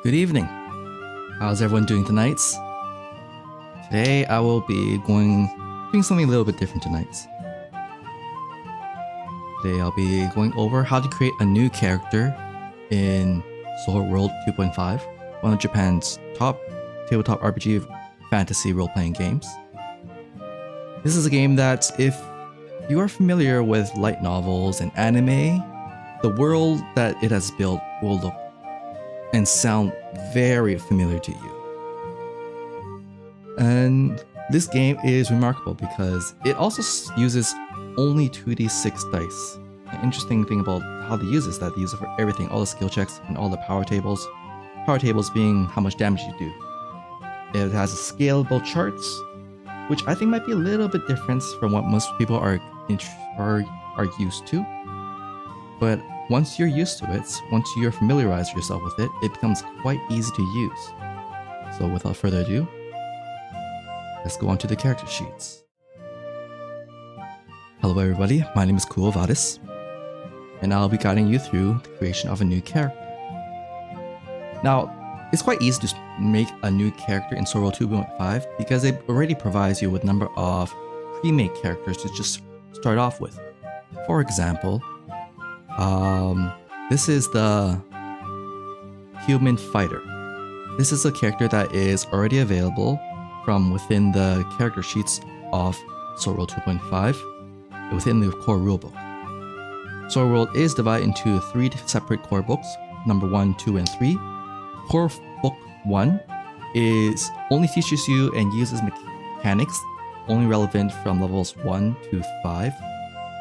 Good evening. How's everyone doing tonight? Today I will be doing something a little bit different tonight. Today I'll be going over how to create a new character in SwordWorld 2.5, one of Japan's top tabletop RPG fantasy role-playing games. This is a game that, if you are familiar with light novels and anime, the world that it has built will look and sound very familiar to you. And this game is remarkable because it also uses only 2d6 dice. An interesting thing about how they use is that they use it for everything, all the skill checks and all the power tables. Power tables being how much damage you do. It has scalable charts, which I think might be a little bit different from what most people are used to. But once you're used to it, once you're familiarized yourself with it, it becomes quite easy to use. So without further ado, let's go on to the character sheets. Hello everybody, my name is Kuovadis, and I'll be guiding you through the creation of a new character. Now, it's quite easy to make a new character in SwordWorld 2.5 because it already provides you with a number of pre-made characters to just start off with. For example, this is the human fighter. This is a character that is already available from within the character sheets of SwordWorld 2.5 within the core rulebook. SwordWorld is divided into 3 separate core books, number 1, 2, and 3. Core book 1 only teaches you and uses mechanics only relevant from levels 1 to 5.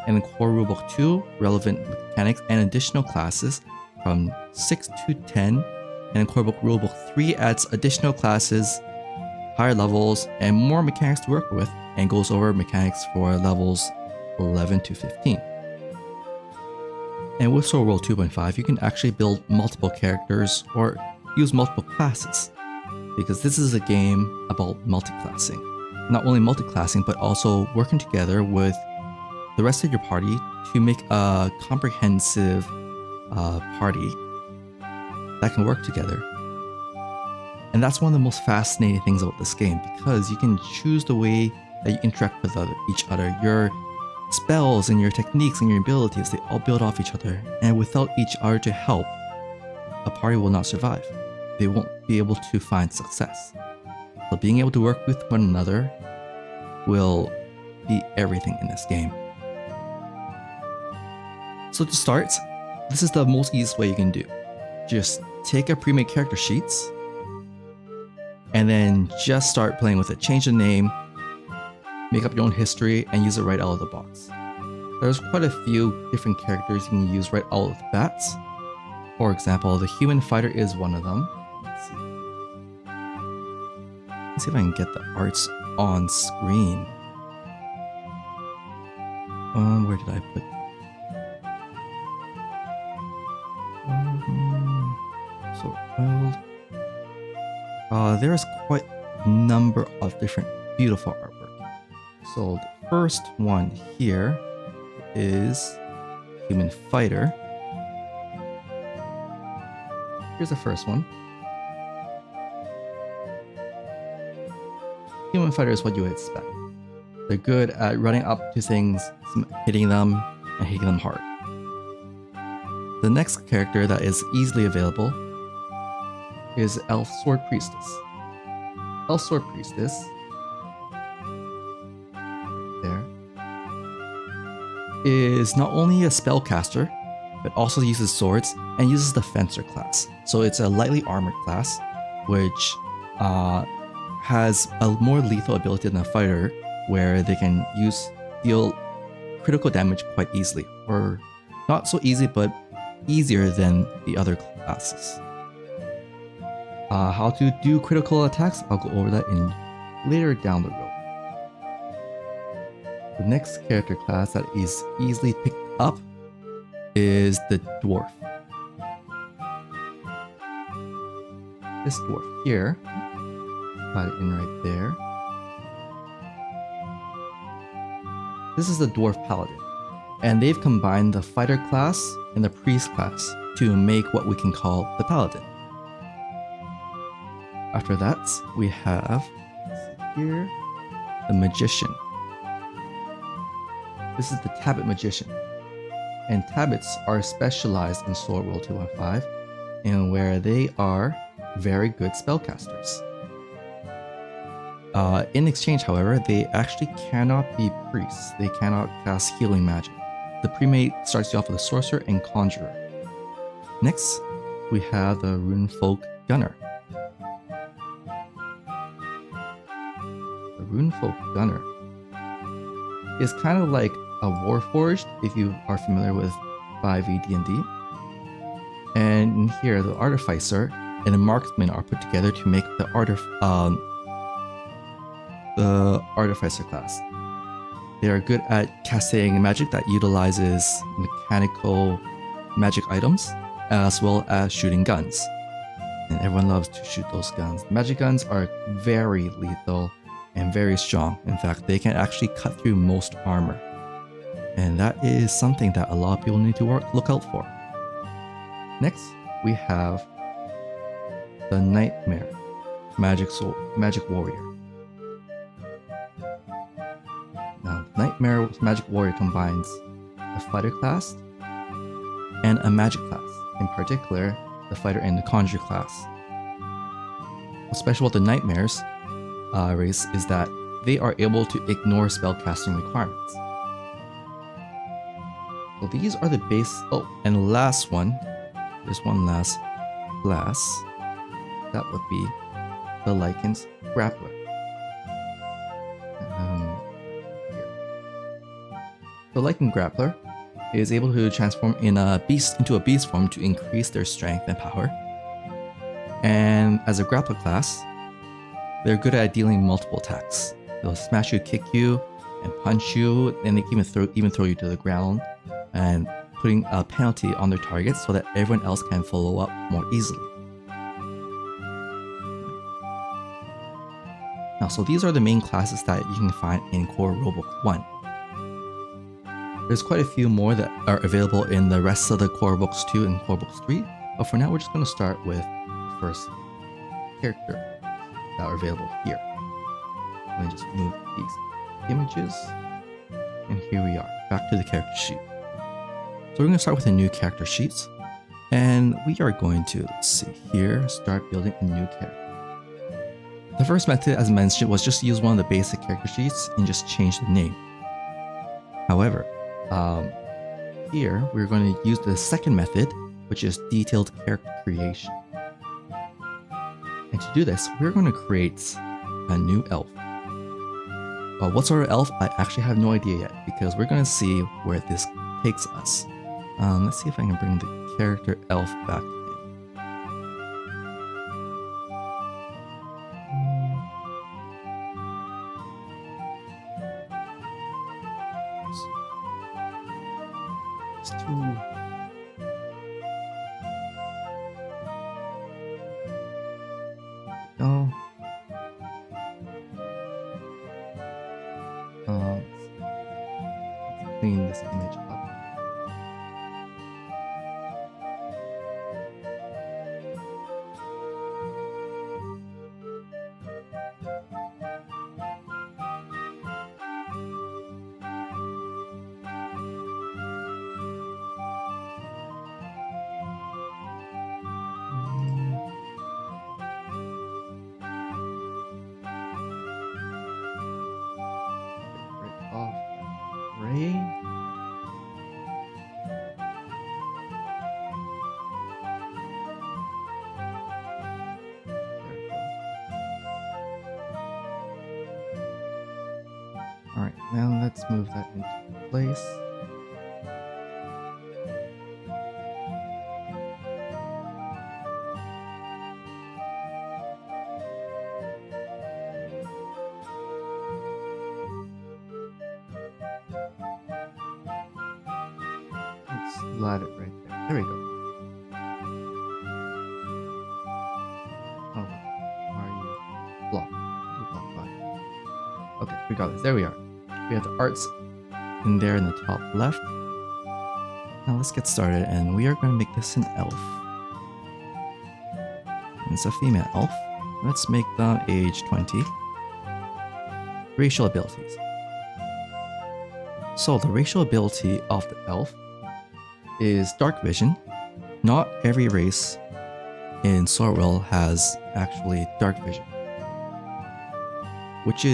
And in core rulebook 2, relevant mechanics and additional classes from 6 to 10. And in core book rulebook 3 adds additional classes, higher levels, and more mechanics to work with, and goes over mechanics for levels 11 to 15. And with SwordWorld 2.5, you can actually build multiple characters or use multiple classes, because this is a game about multi-classing. Not only multi-classing, but also working together with the rest of your party to make a comprehensive party that can work together. And that's one of the most fascinating things about this game, because you can choose the way that you interact with each other. Your spells and your techniques and your abilities, they all build off each other. And without each other to help, a party will not survive. They won't be able to find success. So being able to work with one another will be everything in this game. So to start, this is the most easiest way you can do. Just take a pre-made character sheets and then just start playing with it. Change the name, make up your own history, and use it right out of the box. There's quite a few different characters you can use right out of the bat. For example, the human fighter is one of them. Let's see if I can get the arts on screen. Where did I put? There's quite a number of different beautiful artwork. So the first one here is Human Fighter. Here's the first one. Human Fighter is what you would expect. They're good at running up to things, hitting them, and hitting them hard. The next character that is easily available is Elf Sword Priestess. Elf Sword Priestess, right there, is not only a spellcaster, but also uses swords and uses the Fencer class. So it's a lightly armored class, which has a more lethal ability than a fighter, where they can deal critical damage quite easily, or not so easy, but easier than the other classes. How to do critical attacks, I'll go over that later down the road. The next character class that is easily picked up is the Dwarf. This Dwarf here, got it in right there. This is the Dwarf Paladin, and they've combined the Fighter class and the Priest class to make what we can call the Paladin. After that, we have here the Magician. This is the Tablet Magician. And tablets are specialized in Sword World 2.5, and where they are very good spellcasters. In exchange, however, they actually cannot be priests. They cannot cast healing magic. The premate starts you off with a sorcerer and conjurer. Next, we have the Runefolk Gunner. The Runefolk Gunner is kind of like a Warforged, if you are familiar with 5e D&D. And here, the Artificer and the Marksman are put together to make the Artificer class. They are good at casting magic that utilizes mechanical magic items, as well as shooting guns. And everyone loves to shoot those guns. Magic guns are very lethal and very strong. In fact, they can actually cut through most armor. And that is something that a lot of people need to look out for. Next, we have the Nightmare Magic Warrior. Now, Nightmare Magic Warrior combines a fighter class and a magic class, in particular, the fighter and the conjurer class. What's special about the Nightmares race is that they are able to ignore spellcasting requirements. So these are the base. Oh, and the last one, there's one last class. That would be the Lycan's Grappler. The Lycan Grappler is able to transform into a beast form to increase their strength and power. And as a grappler class, they're good at dealing multiple attacks. They'll smash you, kick you, and punch you, and they can even throw you to the ground, and putting a penalty on their targets so that everyone else can follow up more easily. Now, so these are the main classes that you can find in Core Rulebook 1. There's quite a few more that are available in the rest of the Core Books 2 and Core Books 3, but for now we're just going to start with the first character that are available here. Let me just move these images, and here we are, back to the character sheet. So we're going to start with a new character sheet, and we are going to, let's see here, start building a new character. The first method, as mentioned, was just to use one of the basic character sheets and just change the name. However, here we're going to use the second method, which is detailed character creation. And to do this, we're going to create a new elf. What sort of elf? I actually have no idea yet, because we're going to see where this takes us. Let's see if I can bring the character elf back in. It's too... No. Let's clean this image up. Alright, now let's move that into place. Let's slide it right there. There we go. Oh, why are you blocked? Block by. Okay, we got this. There we are. We have the arts in there in the top left. Now let's get started, and we are going to make this an elf. And it's a female elf. Let's make them age 20. Racial abilities. So the racial ability of the elf is dark vision. Not every race in Sword World has actually dark vision. Which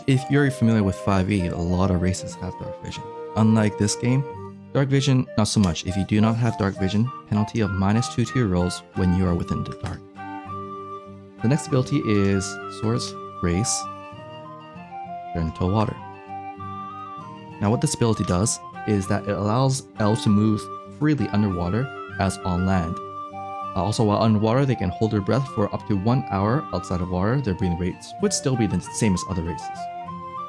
if you're familiar with 5e, a lot of races have dark vision. Unlike this game, dark vision, not so much. If you do not have dark vision, penalty of -2 to your rolls when you are within the dark. The next ability is Swords Grace, turn into water. Now what this ability does is that it allows elves to move freely underwater as on land. Also, while underwater, they can hold their breath for up to 1 hour. Outside of water, their breathing rates would still be the same as other races.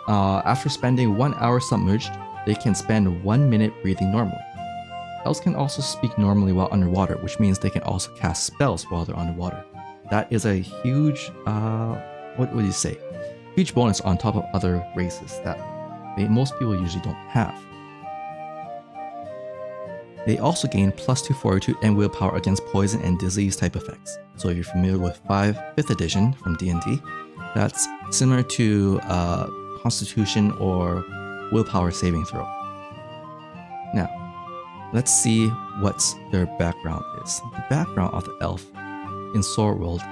After spending 1 hour submerged, they can spend 1 minute breathing normally. Elves can also speak normally while underwater, which means they can also cast spells while they're underwater. That is a huge, what would you say? Huge bonus on top of other races that most people usually don't have. They also gain +2 fortitude and willpower against poison and disease type effects. So if you're familiar with 5th edition from D&D, that's similar to Constitution or willpower saving throw. Now, let's see what their background is. The background of the elf in Sword World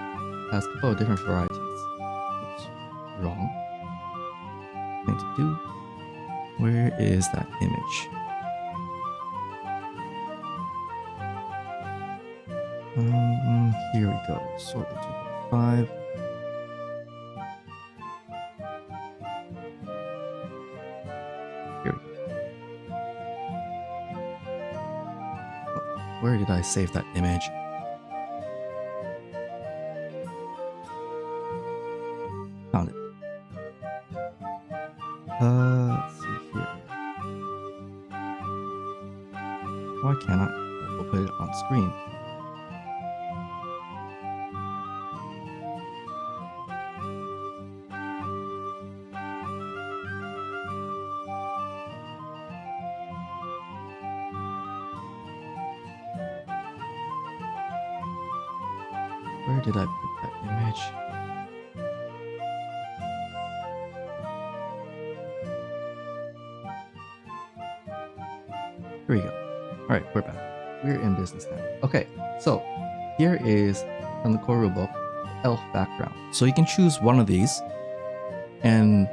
has a couple of different varieties. Oops, wrong thing to do. Where is that image? Here we go. Sword World 2.5. Here we go. Where did I save that image? Found it. Let's see here. Why can't I? We'll put it on screen. Where did I put that image? Here we go. Alright, we're back. We're in business now. Okay, so here is from the core rulebook, elf background. So you can choose one of these and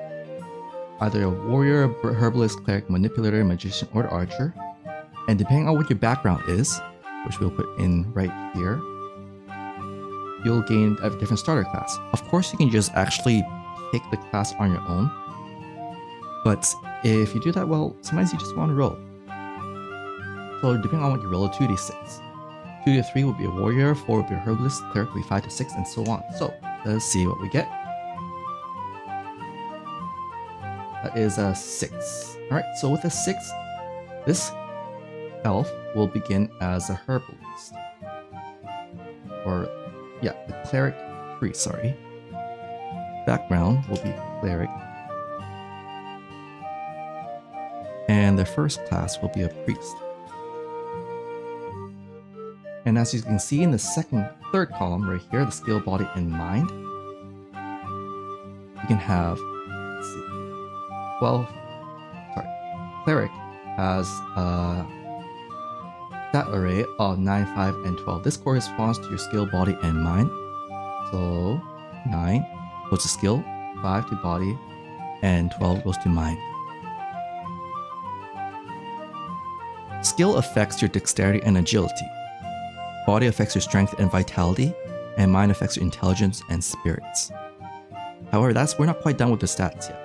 either a warrior, herbalist, cleric, manipulator, magician, or archer. And depending on what your background is, which we'll put in right here, you'll gain a different starter class. Of course, you can just actually pick the class on your own. But if you do that, well, sometimes you just want to roll. So depending on what you roll, a 2d6. 2 to 3 will be a warrior, 4 will be a herbalist, cleric will be 5 to 6, and so on. So let's see what we get. That is a 6. Alright, so with a 6, this elf will begin as a herbalist. Or, yeah, the cleric priest, sorry. Background will be cleric. And their first class will be a priest. And as you can see in the third column right here, the skill, body, and mind, you can have, let's see, 12, sorry, cleric has a stat array of 9, 5, and 12. This corresponds to your skill, body, and mind. So 9 goes to skill, 5 to body, and 12 goes to mind. Skill affects your dexterity and agility. Body affects your strength and vitality, and mind affects your intelligence and spirits. However, we're not quite done with the stats yet.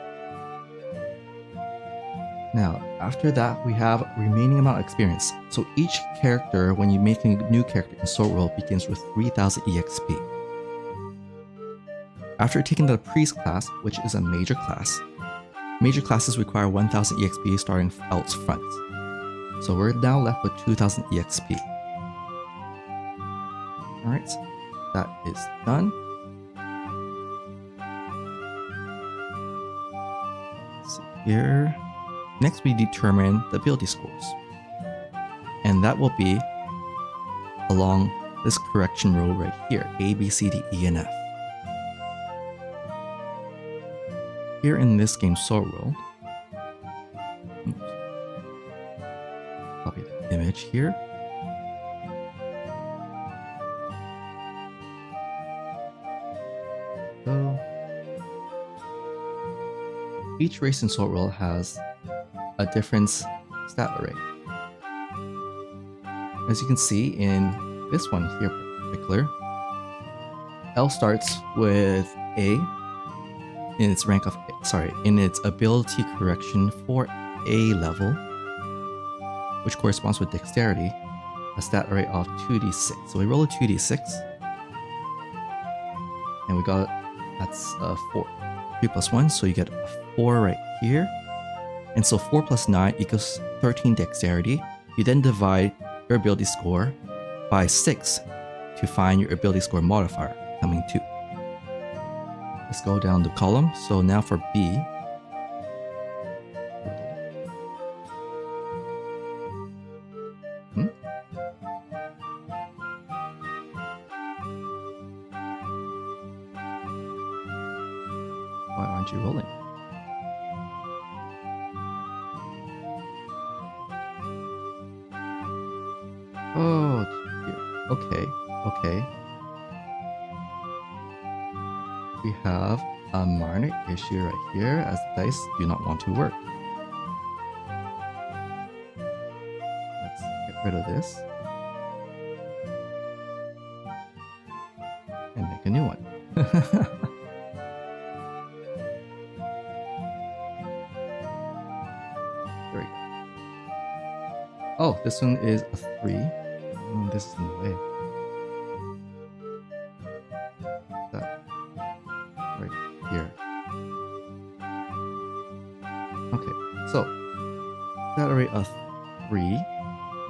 Now, after that, we have remaining amount of experience. So each character, when you make a new character in Sword World, begins with 3000 EXP. After taking the priest class, which is a major class, major classes require 1000 EXP starting out front. So we're now left with 2000 EXP. Alright, that is done. Let's see here. Next, we determine the ability scores. And that will be along this correction row right here, A, B, C, D, E, and F. Here in this game, Sword World, copy the image here. So, each race in Sword World has a different stat array. As you can see in this one here in particular, L starts with A in its rank of, in its ability correction for A level, which corresponds with dexterity, a stat array of 2d6. So we roll a 2d6, and we got, that's 4. 3 plus 1, so you get a 4 right here. And so 4 plus 9 equals 13 dexterity. You then divide your ability score by 6 to find your ability score modifier, becoming 2. Let's go down the column. So now for B, why aren't you rolling? Oh, dear. Okay. We have a minor issue right here, as the dice do not want to work. Let's get rid of this and make a new one. There we go. Oh, this one is a 3. This is in the way. That right here. Okay, so that array of 3.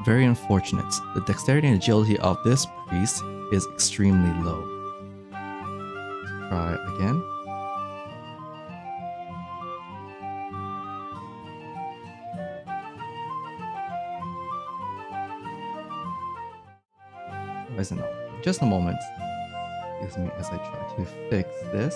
Very unfortunate. The dexterity and agility of this priest is extremely low. Let's try again. Why is it not working? Just a moment. Excuse me as I try to fix this.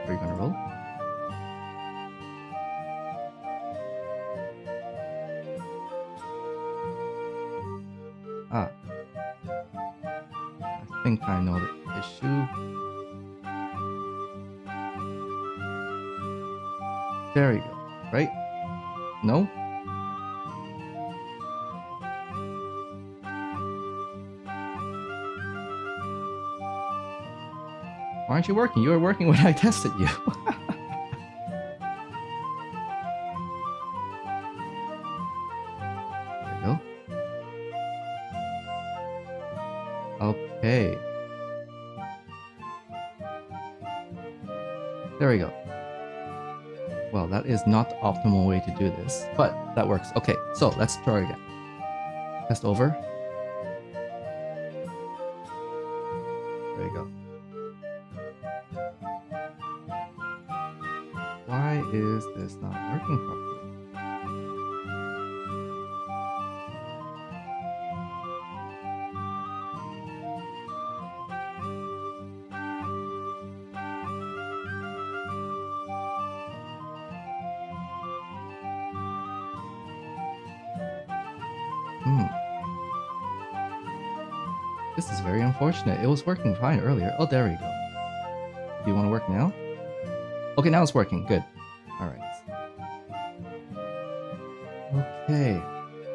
Are you gonna roll? Ah. I think I know the issue. There we go. Right? No? Why aren't you working? You were working when I tested you. There we go. Okay. There we go. Well, that is not the optimal way to do this, but that works. Okay, so let's try again. Test over. There you go. Why is this not working properly? This is very unfortunate. It was working fine earlier. Oh, there we go. Do you want to work now? Okay, now it's working. Good. Alright. Okay.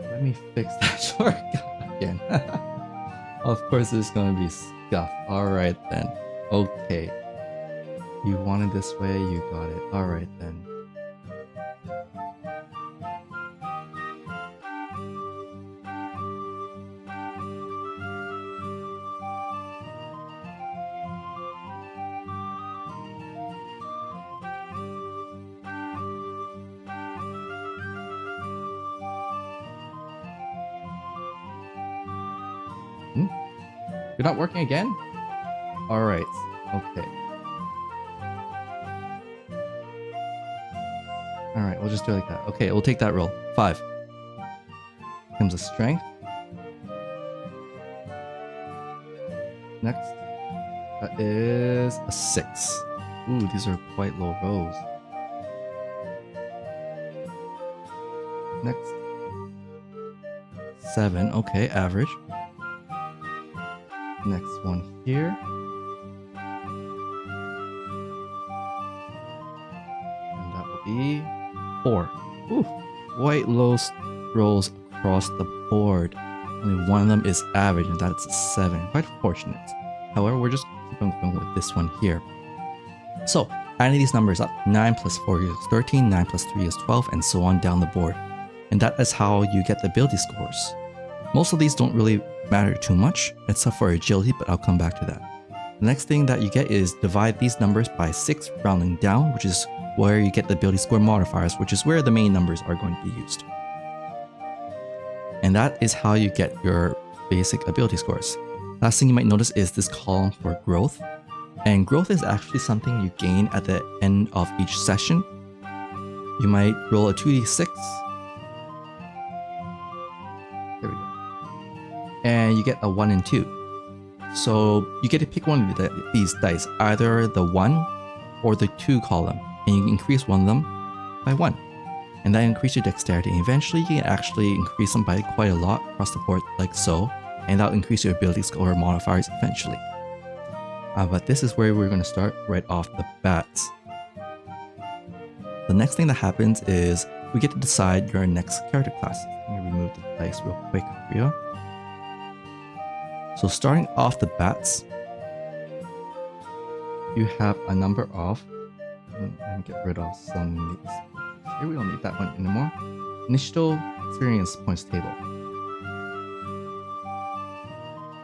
Let me fix that shortcut again. Of course, it's going to be scuff. Alright then. Okay. You wanted this way, you got it. Alright then. You're not working again? Alright. Okay. Alright, we'll just do it like that. Okay, we'll take that roll. 5. Comes a strength. Next. That is a 6. Ooh, these are quite low rolls. Next. 7. Okay, average. Next one here. And that will be 4. Ooh, quite low rolls across the board. Only one of them is average, and that's a 7. Quite fortunate. However, we're just keep on going with this one here. So, adding these numbers up, 9 plus 4 is 13, 9 plus 3 is 12, and so on down the board. And that is how you get the ability scores. Most of these don't really matter too much, except for agility, but I'll come back to that. The next thing that you get is divide these numbers by 6, rounding down, which is where you get the ability score modifiers, which is where the main numbers are going to be used. And that is how you get your basic ability scores. Last thing you might notice is this column for growth. And growth is actually something you gain at the end of each session. You might roll a 2d6. There we go. And you get a 1 and 2. So you get to pick one of these dice, either the 1 or the 2 column, and you can increase one of them by 1. And that increases your dexterity, and eventually you can actually increase them by quite a lot across the board like so, and that'll increase your ability score modifiers eventually. But this is where we're going to start right off the bat. The next thing that happens is we get to decide your next character class. Let me remove the dice real quick for you. So starting off the bats, you have a number of, let me get rid of some of these. Here we don't need that one anymore. Initial experience points table.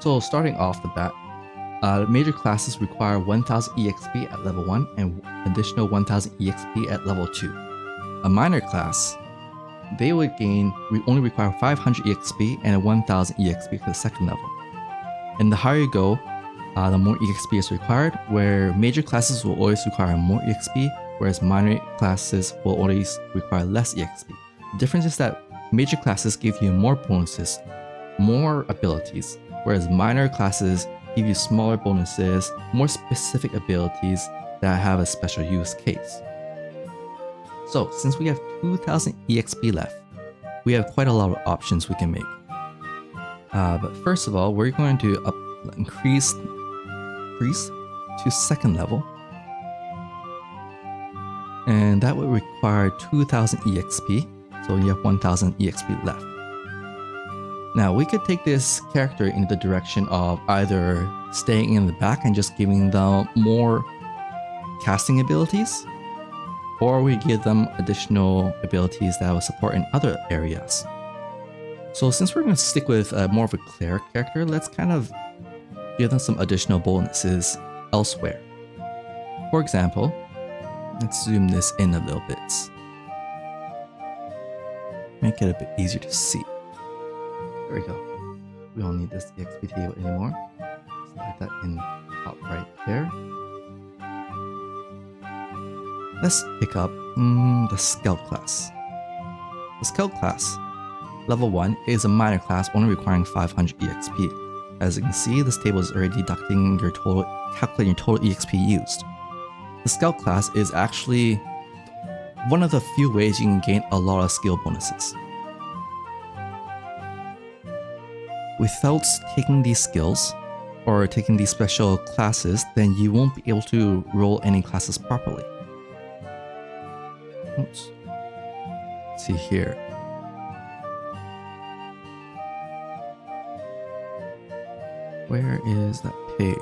So starting off the bat, major classes require 1000 EXP at level 1 and additional 1000 EXP at level 2. A minor class, they would only require 500 EXP and a 1000 EXP for the second level. And the higher you go, the more EXP is required, where major classes will always require more EXP, whereas minor classes will always require less EXP. The difference is that major classes give you more bonuses, more abilities, whereas minor classes give you smaller bonuses, more specific abilities that have a special use case. So since we have 2000 EXP left, we have quite a lot of options we can make. But first of all, we're going to increase to second level, and that would require 2000 EXP, so you have 1000 EXP left. Now we could take this character in the direction of either staying in the back and just giving them more casting abilities, or we give them additional abilities that will support in other areas. So since we're going to stick with more of a cleric character, let's kind of give them some additional bonuses elsewhere. For example, let's zoom this in a little bit. Make it a bit easier to see. There we go. We don't need this EXP table anymore. Slide that in top right there. Let's pick up the Scout class. The Scout class, level 1, is a minor class only requiring 500 EXP. As you can see, this table is already deducting your total, calculating your total EXP used. The Scout class is actually one of the few ways you can gain a lot of skill bonuses. Without taking these skills, or taking these special classes, then you won't be able to roll any classes properly. Oops. Let's see here. Where is that page?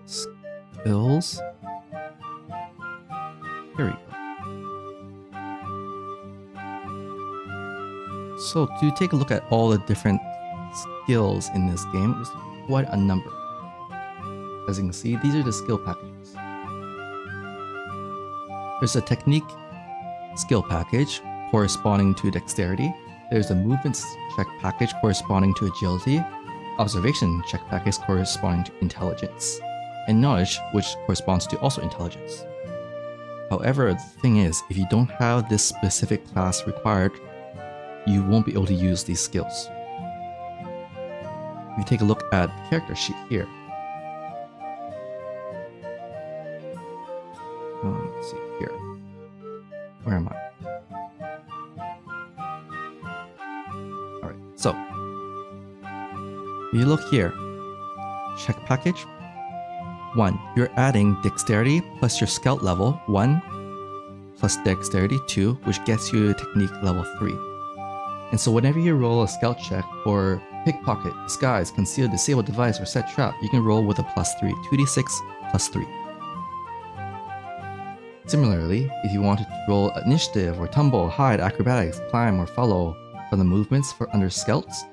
Skills? Here we go. So to take a look at all the different skills in this game, there's quite a number. As you can see, these are the skill packages. There's a technique skill package corresponding to dexterity. There's a movements check package corresponding to agility, observation check package corresponding to intelligence, and knowledge, which corresponds to also intelligence. However, the thing is, if you don't have this specific class required, you won't be able to use these skills. If you take a look at the character sheet here. Let's see here. Where am I? Alright, so if you look here, check package 1. You're adding dexterity plus your scout level 1 plus dexterity 2, which gets you technique level 3. And so whenever you roll a scout check for pickpocket, disguise, conceal, disable device, or set trap, you can roll with a +3, 2d6 plus 3. Similarly, if you wanted to roll initiative or tumble, hide, acrobatics, climb, or follow from the movements for under scouts,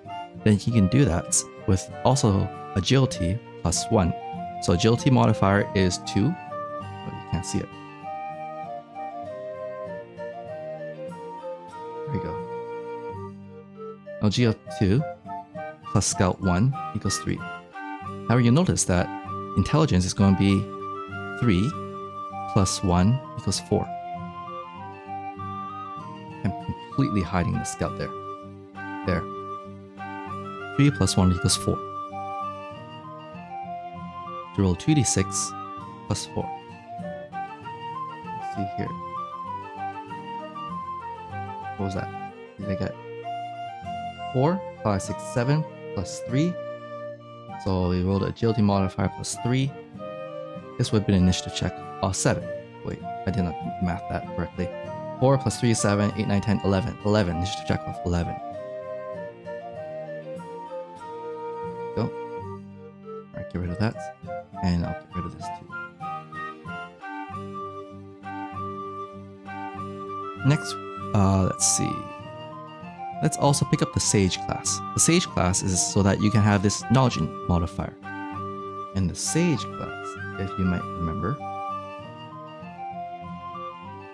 then you can do that with also agility +1. So agility modifier is 2. Oh, you can't see it. There you go. LG of 2 plus scout 1 equals 3. However, you'll notice that intelligence is going to be 3 plus 1 equals 4. I'm completely hiding the scout there. There. 3 plus 1 equals 4. To roll 2d6 plus 4. Let's see here. What was that? What did I get? 4, 5, 6, 7 plus 3. So we rolled agility modifier plus 3. This would have been an initiative check. 7. Wait, I did not math that correctly. 4 plus 3 is 7, 8, 9, 10, 11. 11. Initiative check of 11. Go. Alright, get rid of that. And I'll get rid of this too. Next, let's see. Let's also pick up the Sage class. The Sage class is so that you can have this knowledge modifier. And the Sage class, if you might remember,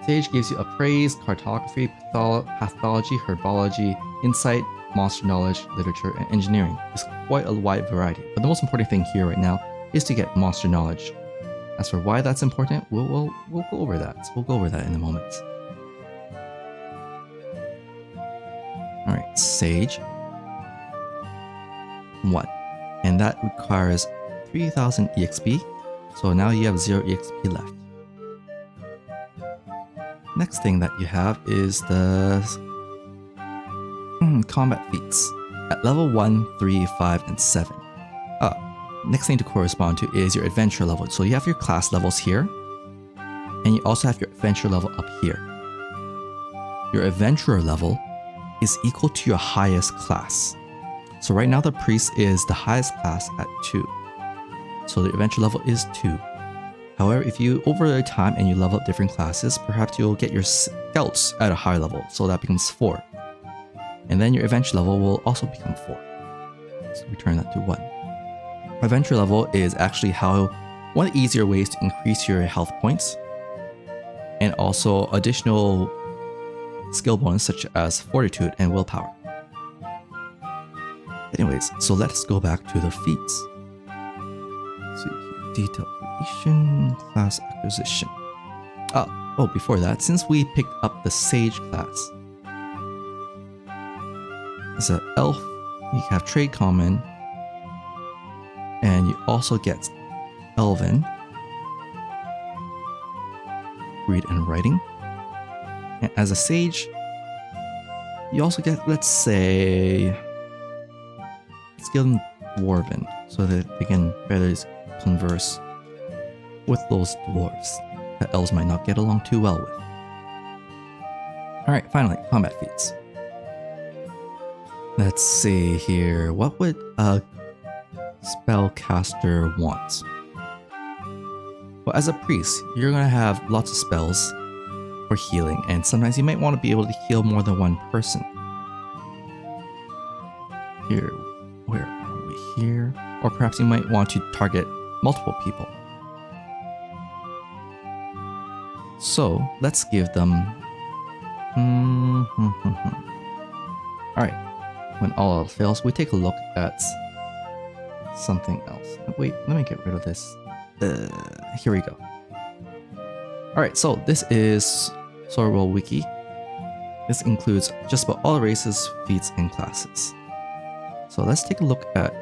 Sage gives you appraise, cartography, pathology, herbology, insight, monster knowledge, literature, and engineering. It's quite a wide variety. But the most important thing here right now is to get monster knowledge. As for why that's important, we'll go over that. We'll go over that in a moment. Alright, Sage 1. And that requires 3000 EXP. So now you have 0 EXP left. Next thing that you have is the combat feats at level 1, 3, 5, and 7. Next thing to correspond to is your adventure level. So you have your class levels here, and you also have your adventure level up here. Your adventurer level is equal to your highest class. So right now the priest is the highest class at 2. So the adventure level is 2. However, if you over time and you level up different classes, perhaps you'll get your scouts at a higher level, so that becomes 4. And then your adventure level will also become 4. So return that to 1. Adventure level is actually one of the easier ways to increase your health points, and also additional skill bonus such as fortitude and willpower. Anyways, so let's go back to the feats. Let's see here. Detail creation, class acquisition. Oh, before that, since we picked up the Sage class, as an elf, you have trade common, and you also get Elven, read and writing. And as a Sage, you also get, let's say, skilled Dwarven, so that they can better converse with those dwarves that elves might not get along too well with. Alright, finally, combat feats. Let's see here, what would a spellcaster want? Well, as a priest, you're going to have lots of spells for healing, and sometimes you might want to be able to heal more than one person. Here, where are we here? Or perhaps you might want to target multiple people. So, let's give them... Alright, when all else fails, we take a look at something else. Wait, let me get rid of this. Here we go. Alright, so this is Sword World Wiki. This includes just about all the races, feats, and classes. So let's take a look at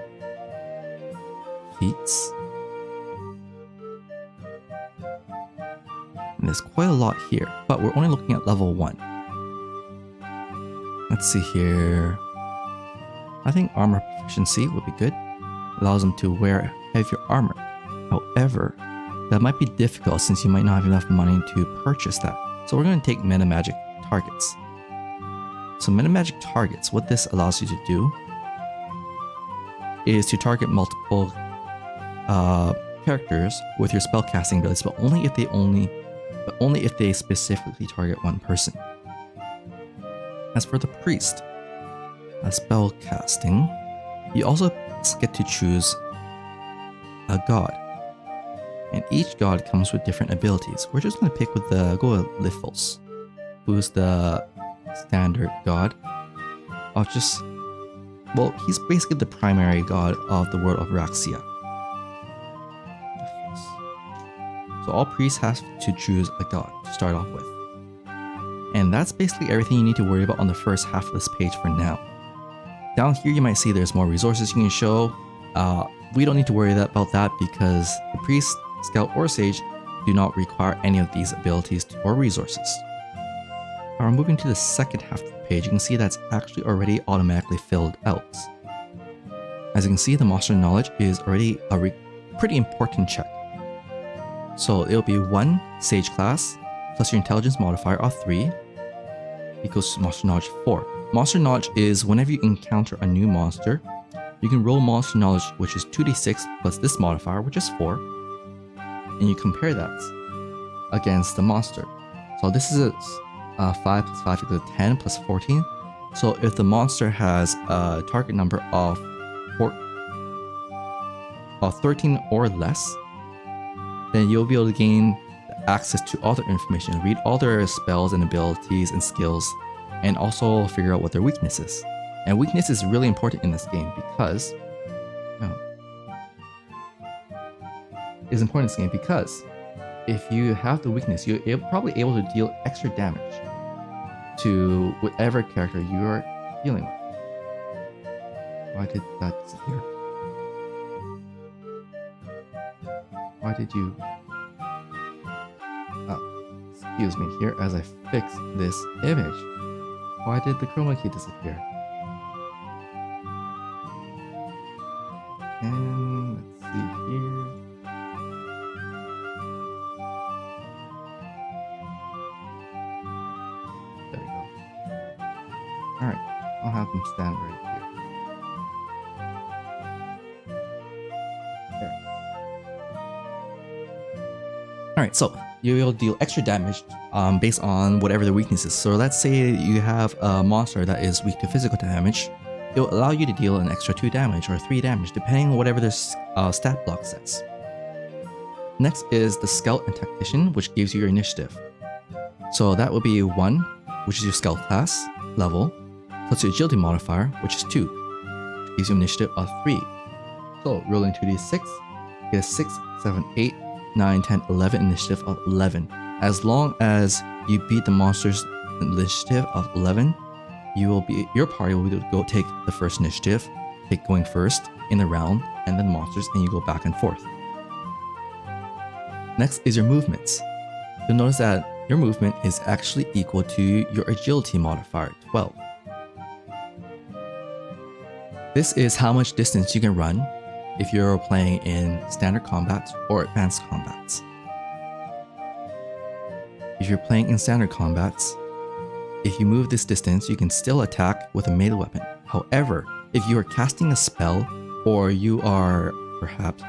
feats. And there's quite a lot here, but we're only looking at level 1. Let's see here. I think armor proficiency would be good. Allows them to wear heavier armor. However, that might be difficult since you might not have enough money to purchase that. So we're going to take meta magic targets. So meta magic targets, what this allows you to do is to target multiple characters with your spellcasting abilities, but only if they specifically target one person. As for the priest, spellcasting, you also get to choose a god, and each god comes with different abilities. We're just going to pick with go with Lithos, who's the standard god of he's basically the primary god of the world of Raxia. So all priests have to choose a god to start off with. And that's basically everything you need to worry about on the first half of this page for now. Down here you might see there's more resources you can show. We don't need to worry about that because the priest, scout, or sage do not require any of these abilities or resources. Now we're moving to the second half of the page. You can see that's actually already automatically filled out. As you can see, the monster knowledge is already a pretty important check. So it'll be 1 sage class plus your intelligence modifier of 3 equals monster knowledge 4. Monster knowledge is whenever you encounter a new monster, you can roll monster knowledge, which is 2d6 plus this modifier, which is 4, and you compare that against the monster. So this is a 5 plus 5 equals 10 plus 14. So if the monster has a target number of 13 or less, then you'll be able to gain access to all their information, read all their spells and abilities and skills, and also figure out what their weakness is. And weakness is really important in this game because if you have the weakness, you're probably able to deal extra damage to whatever character you are dealing with. Why did that disappear? Why did you... excuse me here as I fix this image. Why did the chroma key disappear? And let's see here. There we go. Alright, I'll have them stand right here. Alright, so you'll deal extra damage based on whatever the weakness is. So let's say you have a monster that is weak to physical damage. It will allow you to deal an extra 2 damage or 3 damage depending on whatever their stat block says. Next is the Scout and Tactician, which gives you your initiative. So that would be 1, which is your Scout class level, plus your Agility modifier, which is 2, which gives you initiative of 3. So rolling 2d6, get a 6, 7, 8, 9, 10, 11, initiative of 11. As long as you beat the monster's initiative of 11, your party will go take the first initiative, going first in the round, and then monsters, and you go back and forth. Next is your movements. You'll notice that your movement is actually equal to your agility modifier, 12. This is how much distance you can run if you're playing in standard combats or advanced combats. If you're playing in standard combats, if you move this distance, you can still attack with a melee weapon. However, if you are casting a spell or you are perhaps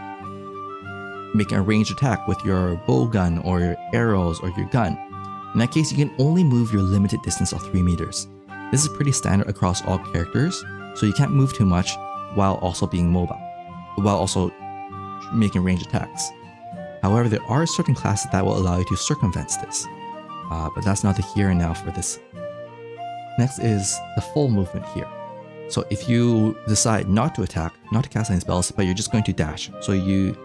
making a ranged attack with your bow gun or your arrows or your gun, in that case, you can only move your limited distance of 3 meters. This is pretty standard across all characters, so you can't move too much while also being mobile, while also making ranged attacks. However, there are certain classes that will allow you to circumvent this, but that's not the here and now for this. Next is the full movement here. So if you decide not to attack, not to cast any spells, but you're just going to dash, so you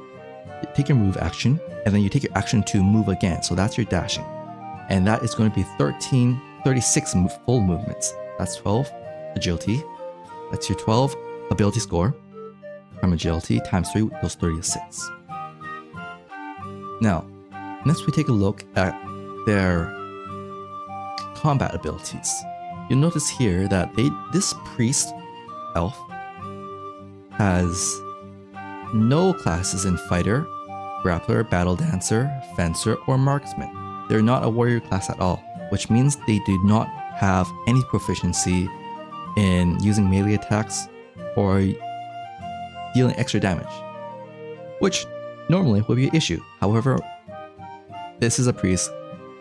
take your move action, and then you take your action to move again. So that's your dashing. And that is going to be 36 full movements. That's 12 agility. That's your 12 ability score from agility times 3 equals 36. Now, next we take a look at their combat abilities. You'll notice here that this priest elf has no classes in fighter, grappler, battle dancer, fencer, or marksman. They're not a warrior class at all, which means they do not have any proficiency in using melee attacks or dealing extra damage, which normally would be an issue. However, this is a priest.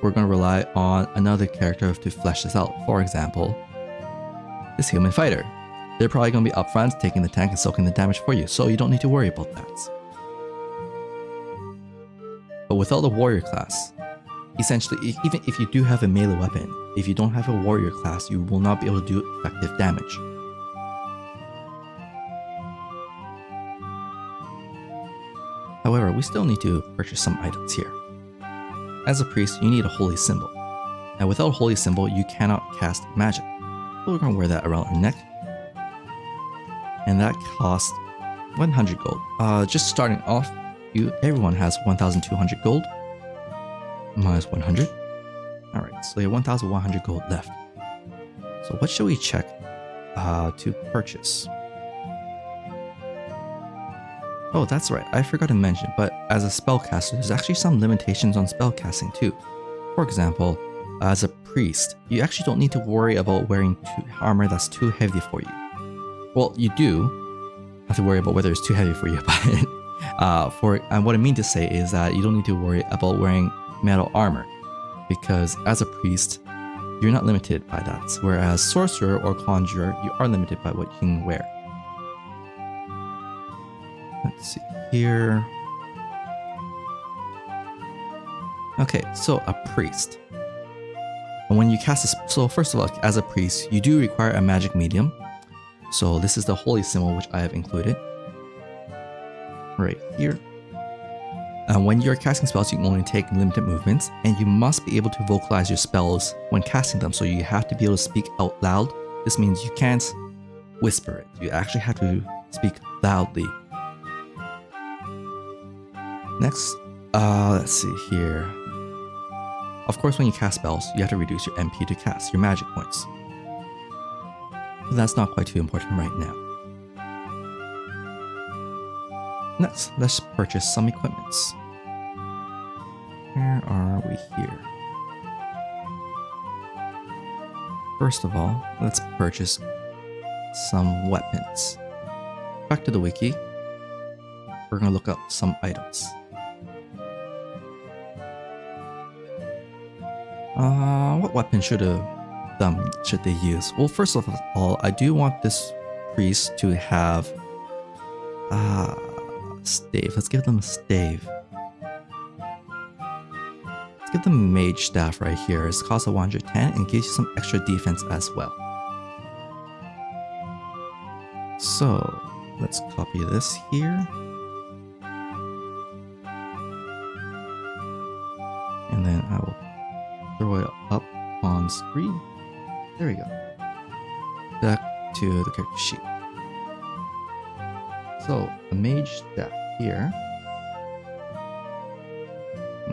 We're going to rely on another character to flesh this out. For example, this human fighter. They're probably going to be up front, taking the tank and soaking the damage for you, so you don't need to worry about that. But without the warrior class, essentially, even if you do have a melee weapon, if you don't have a warrior class, you will not be able to do effective damage. However, we still need to purchase some items here. As a priest, you need a holy symbol. And without a holy symbol, you cannot cast magic. So we're going to wear that around our neck. And that costs 100 gold. Just starting off, everyone has 1,200 gold. Minus 100. Alright, so you have 1,100 gold left. So what should we check to purchase? Oh, that's right, I forgot to mention, but as a spellcaster, there's actually some limitations on spellcasting too. For example, as a priest, you actually don't need to worry about wearing armor that's too heavy for you. Well, you do have to worry about whether it's too heavy for you, but and what I mean to say is that you don't need to worry about wearing metal armor, because as a priest, you're not limited by that, whereas sorcerer or conjurer, you are limited by what you can wear. Let's see here. Okay, so a priest. And when you cast so first of all, as a priest, you do require a magic medium. So this is the holy symbol which I have included right here. And when you're casting spells, you can only take limited movements, and you must be able to vocalize your spells when casting them. So you have to be able to speak out loud. This means you can't whisper it. You actually have to speak loudly. Next, let's see here. Of course, when you cast spells, you have to reduce your MP to cast, your magic points. But that's not quite too important right now. Next, let's purchase some equipments. Where are we here? First of all, let's purchase some weapons. Back to the wiki. We're going to look up some items. What weapon should they use? Well, first of all, I do want this priest to have stave. Let's give them a stave. Let's give them a mage staff right here. It's cost 110 and gives you some extra defense as well. So let's copy this here. And then I will throw it up on screen. There we go. Back to the character sheet. So a mage staff here.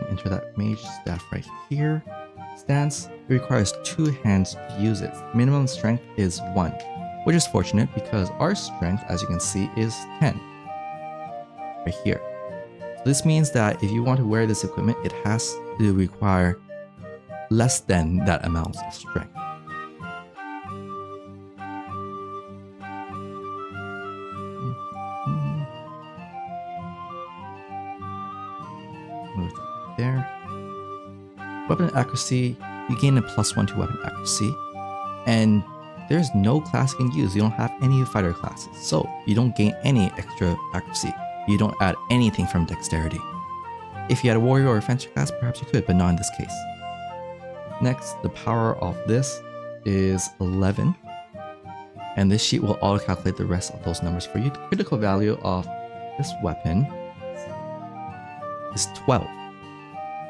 Enter that mage staff right here. Stance, it requires 2 hands to use it. Minimum strength is 1, which is fortunate because our strength, as you can see, is 10. Right here. So this means that if you want to wear this equipment, it has to require less than that amount of strength. Move that there. Weapon accuracy, you gain a +1 to weapon accuracy, and there's no class you can use. You don't have any fighter classes, so you don't gain any extra accuracy. You don't add anything from dexterity. If you had a warrior or a fencer class, perhaps you could, but not in this case. Next, the power of this is 11, and this sheet will auto-calculate the rest of those numbers for you. The critical value of this weapon is 12,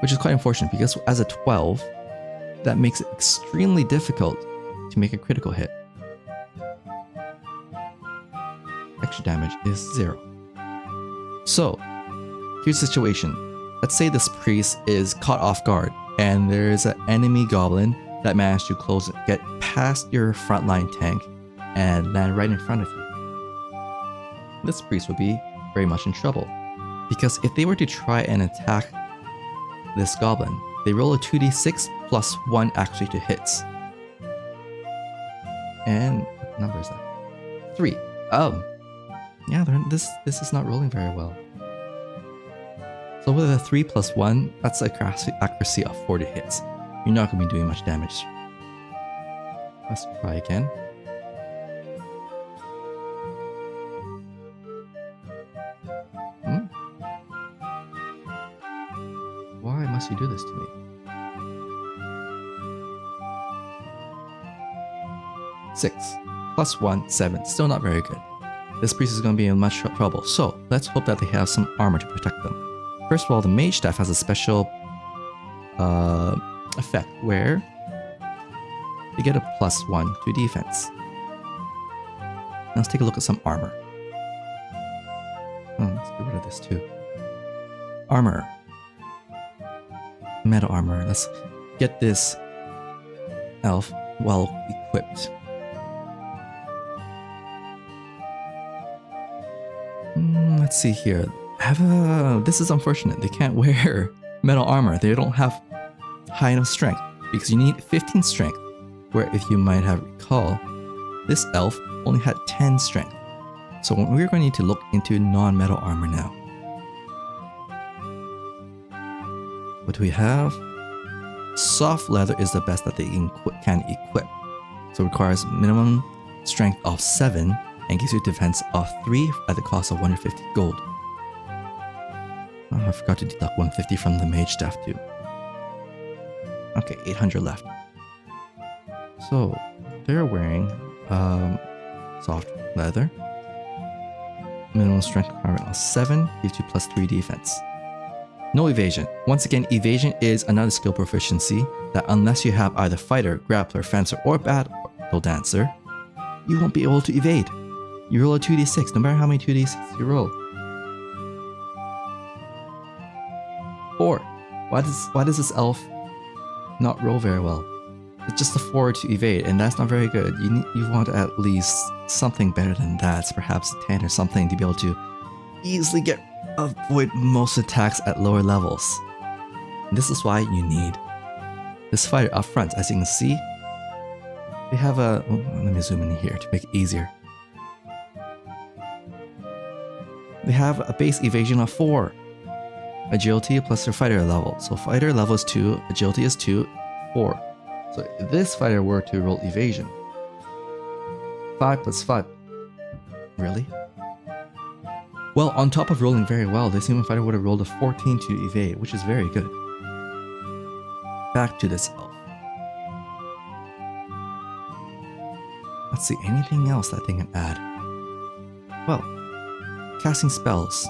which is quite unfortunate because as a 12, that makes it extremely difficult to make a critical hit. Extra damage is 0. So, here's the situation. Let's say this priest is caught off guard and there's an enemy goblin that managed to get past your frontline tank and land right in front of you. This priest would be very much in trouble because if they were to try and attack this goblin, they roll a 2d6 plus 1 actually to hits. And what number is that? 3. Yeah, this is not rolling very well. So with a 3 plus 1, that's accuracy of 40 hits. You're not going to be doing much damage. Let's try again. Why must you do this to me? 6 plus 1, 7. Still not very good. This priest is going to be in much trouble. So let's hope that they have some armor to protect them. First of all, the mage staff has a special effect where they get a +1 to defense. Now let's take a look at some armor. Let's get rid of this too. Armor. Metal armor. Let's get this elf well equipped. Let's see here. This is unfortunate. They can't wear metal armor. They don't have high enough strength because you need 15 strength. Where if you might have recalled, this elf only had 10 strength. So we're going to need to look into non-metal armor now. What do we have? Soft leather is the best that they can equip. So it requires minimum strength of 7 and gives you defense of 3 at the cost of 150 gold. Oh, I forgot to deduct 150 from the mage staff too. Okay, 800 left. So they're wearing soft leather. Minimum strength requirement of 7 gives you +3 defense. No evasion. Once again, evasion is another skill proficiency that unless you have either fighter, grappler, fencer, or battle dancer, you won't be able to evade. You roll a 2d6, no matter how many 2d6 you roll. 4. Why does this elf not roll very well? It's just a 4 to evade, and that's not very good. You want at least something better than that, perhaps a 10 or something to be able to easily avoid most attacks at lower levels. And this is why you need this fighter up front. As you can see, they have a... let me zoom in here to make it easier. They have a base evasion of 4. Agility plus their fighter level. So fighter level is 2, agility is 2, 4. So if this fighter were to roll evasion, 5 plus 5. Really? Well, on top of rolling very well, this human fighter would have rolled a 14 to evade, which is very good. Back to this elf. Let's see, anything else that they can add? Well, casting spells.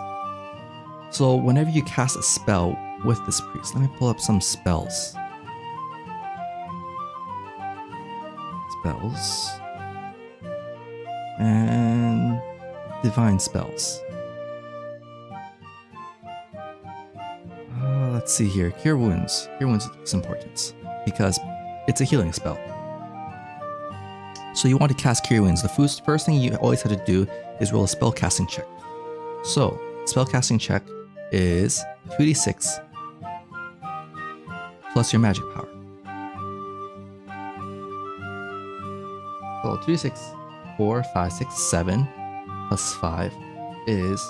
So whenever you cast a spell with this priest, let me pull up some spells. Spells. And divine spells. Let's see here. Cure wounds. Cure wounds is important because it's a healing spell. So you want to cast Cure Wounds. The first thing you always have to do is roll a spell casting check. So spell casting check is 2d6 plus your magic power. So 2d6, 4, 5, 6, 7 plus 5 is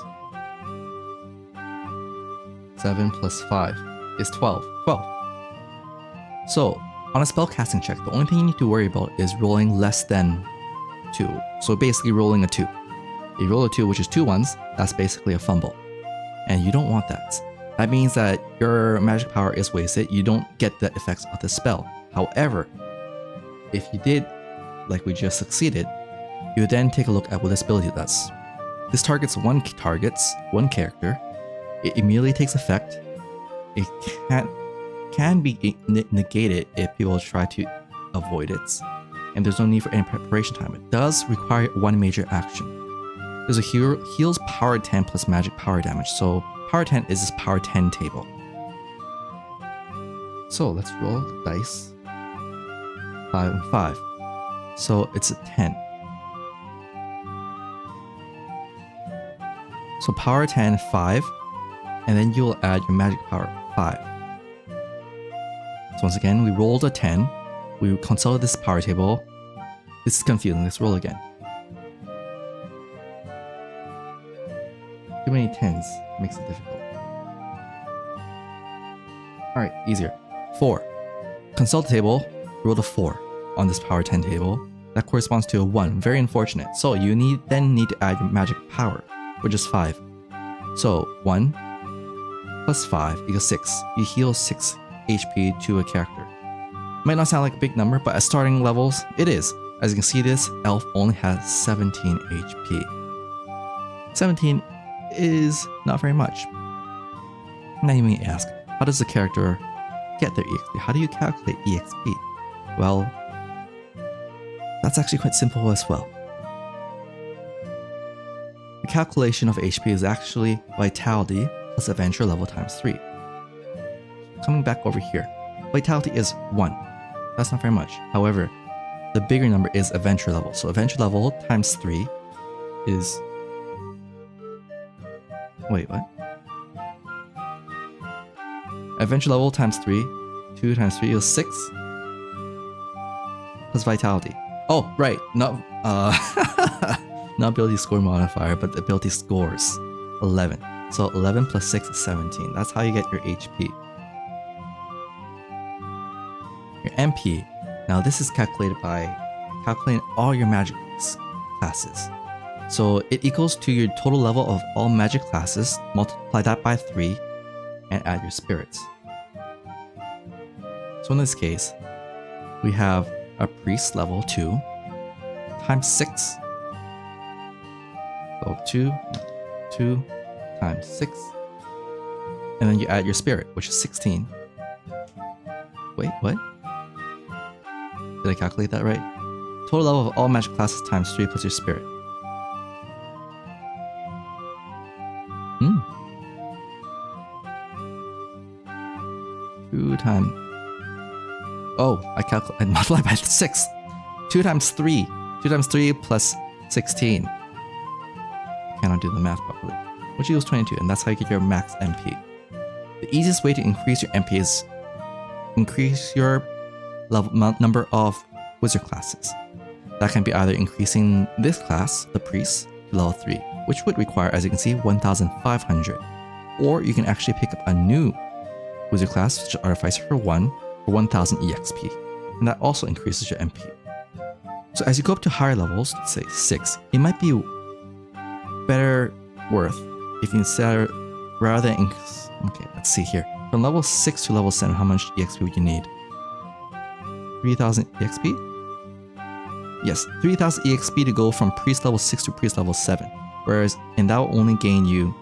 7 plus 5 is 12. 12. So on a spell casting check, the only thing you need to worry about is rolling less than 2. So basically rolling a 2. If you roll a 2, which is 2 ones, that's basically a fumble. And you don't want that. That means that your magic power is wasted. You don't get the effects of the spell. However, if you did, like we just succeeded, you would then take a look at what this ability does. This targets one character. It immediately takes effect, it can be negated if people try to avoid it, and there's no need for any preparation time. It does require one major action. There's a heals power 10 plus magic power damage, so power 10 is this power 10 table. So let's roll the dice. 5 and 5. So it's a 10. So power 10, 5, and then you'll add your magic power 5. So once again, we rolled a 10. We consulted this power table. This is confusing. Let's roll again. Too many 10s makes it difficult. Alright, easier. 4. Consult the table, roll a 4 on this power 10 table. That corresponds to a 1. Very unfortunate. So you then need to add your magic power, which is 5. So 1 plus 5 equals 6. You heal 6 HP to a character. Might not sound like a big number, but at starting levels, it is. As you can see, this elf only has 17 HP. 17 is not very much. Now you may ask, how does the character get their EXP? How do you calculate EXP? Well, that's actually quite simple as well. The calculation of HP is actually vitality plus adventure level times 3. Coming back over here, vitality is 1. That's not very much. However, the bigger number is adventure level. So adventure level times 3 is... Wait, what? Adventure level times 3. 2 times 3 is 6. Plus vitality. Oh, right. Not not ability score modifier, but the ability scores. 11. So 11 plus 6 is 17. That's how you get your HP. Your MP. Now this is calculated by calculating all your magic classes. So it equals to your total level of all magic classes, multiply that by 3, and add your spirits. So in this case, we have a priest level 2 times 6. So 2 times 6. And then you add your spirit, which is 16. Wait, what? Did I calculate that right? Total level of all magic classes times 3 plus your spirit. 2 times... Oh, I multiplied by 6. 2 times 3. 2 times 3 plus 16. I cannot do the math properly. Which equals 22, and that's how you get your max MP. The easiest way to increase your MP is increase your number of wizard classes. That can be either increasing this class, the priest, to level 3, which would require, as you can see, 1,500. Or you can actually pick up a new wizard class, such as Artificer for 1, for 1,000 EXP. And that also increases your MP. So as you go up to higher levels, let's say 6, it might be better worth if you instead, rather than... Okay, let's see here. From level 6 to level 7, how much EXP would you need? 3,000 EXP? Yes, 3,000 EXP to go from priest level 6 to priest level 7. Whereas, and that will only gain you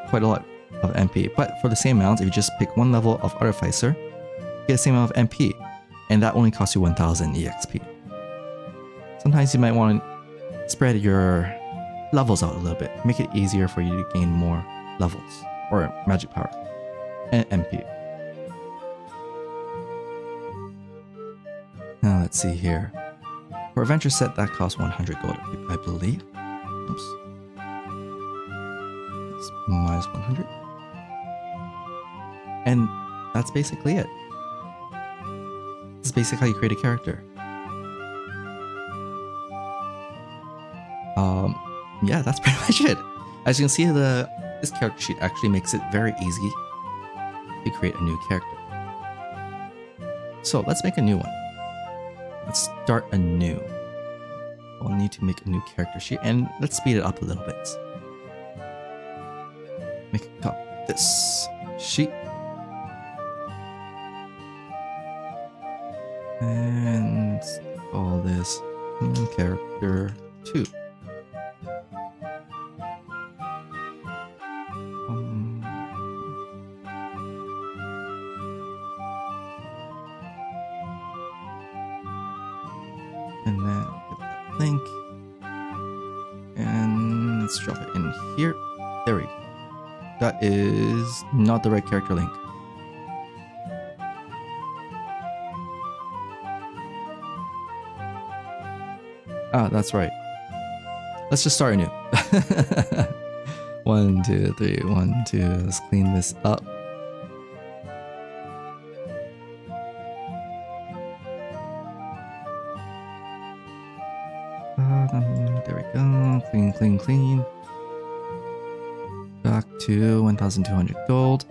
quite a lot of MP. But for the same amount, if you just pick one level of Artificer, you get the same amount of MP. And that only costs you 1,000 EXP. Sometimes you might want to spread your levels out a little bit. Make it easier for you to gain more levels. Or magic power. And MP. Now let's see here. For adventure set, that costs 100 gold, I believe. Oops. It's minus 100. And that's basically it. This is basically how you create a character. Yeah, that's pretty much it. As you can see, this character sheet actually makes it very easy to create a new character. So let's make a new one. Let's start anew. We'll need to make a new character sheet, and let's speed it up a little bit. Make a copy of this sheet. And call this character 2. Let's drop it in here. There we go. That is not the right character link. Ah, that's right. Let's just start anew. 1, 2, 3, 1, 2. Let's clean this up. There we go. Clean, clean, clean. Back to 1,200 gold.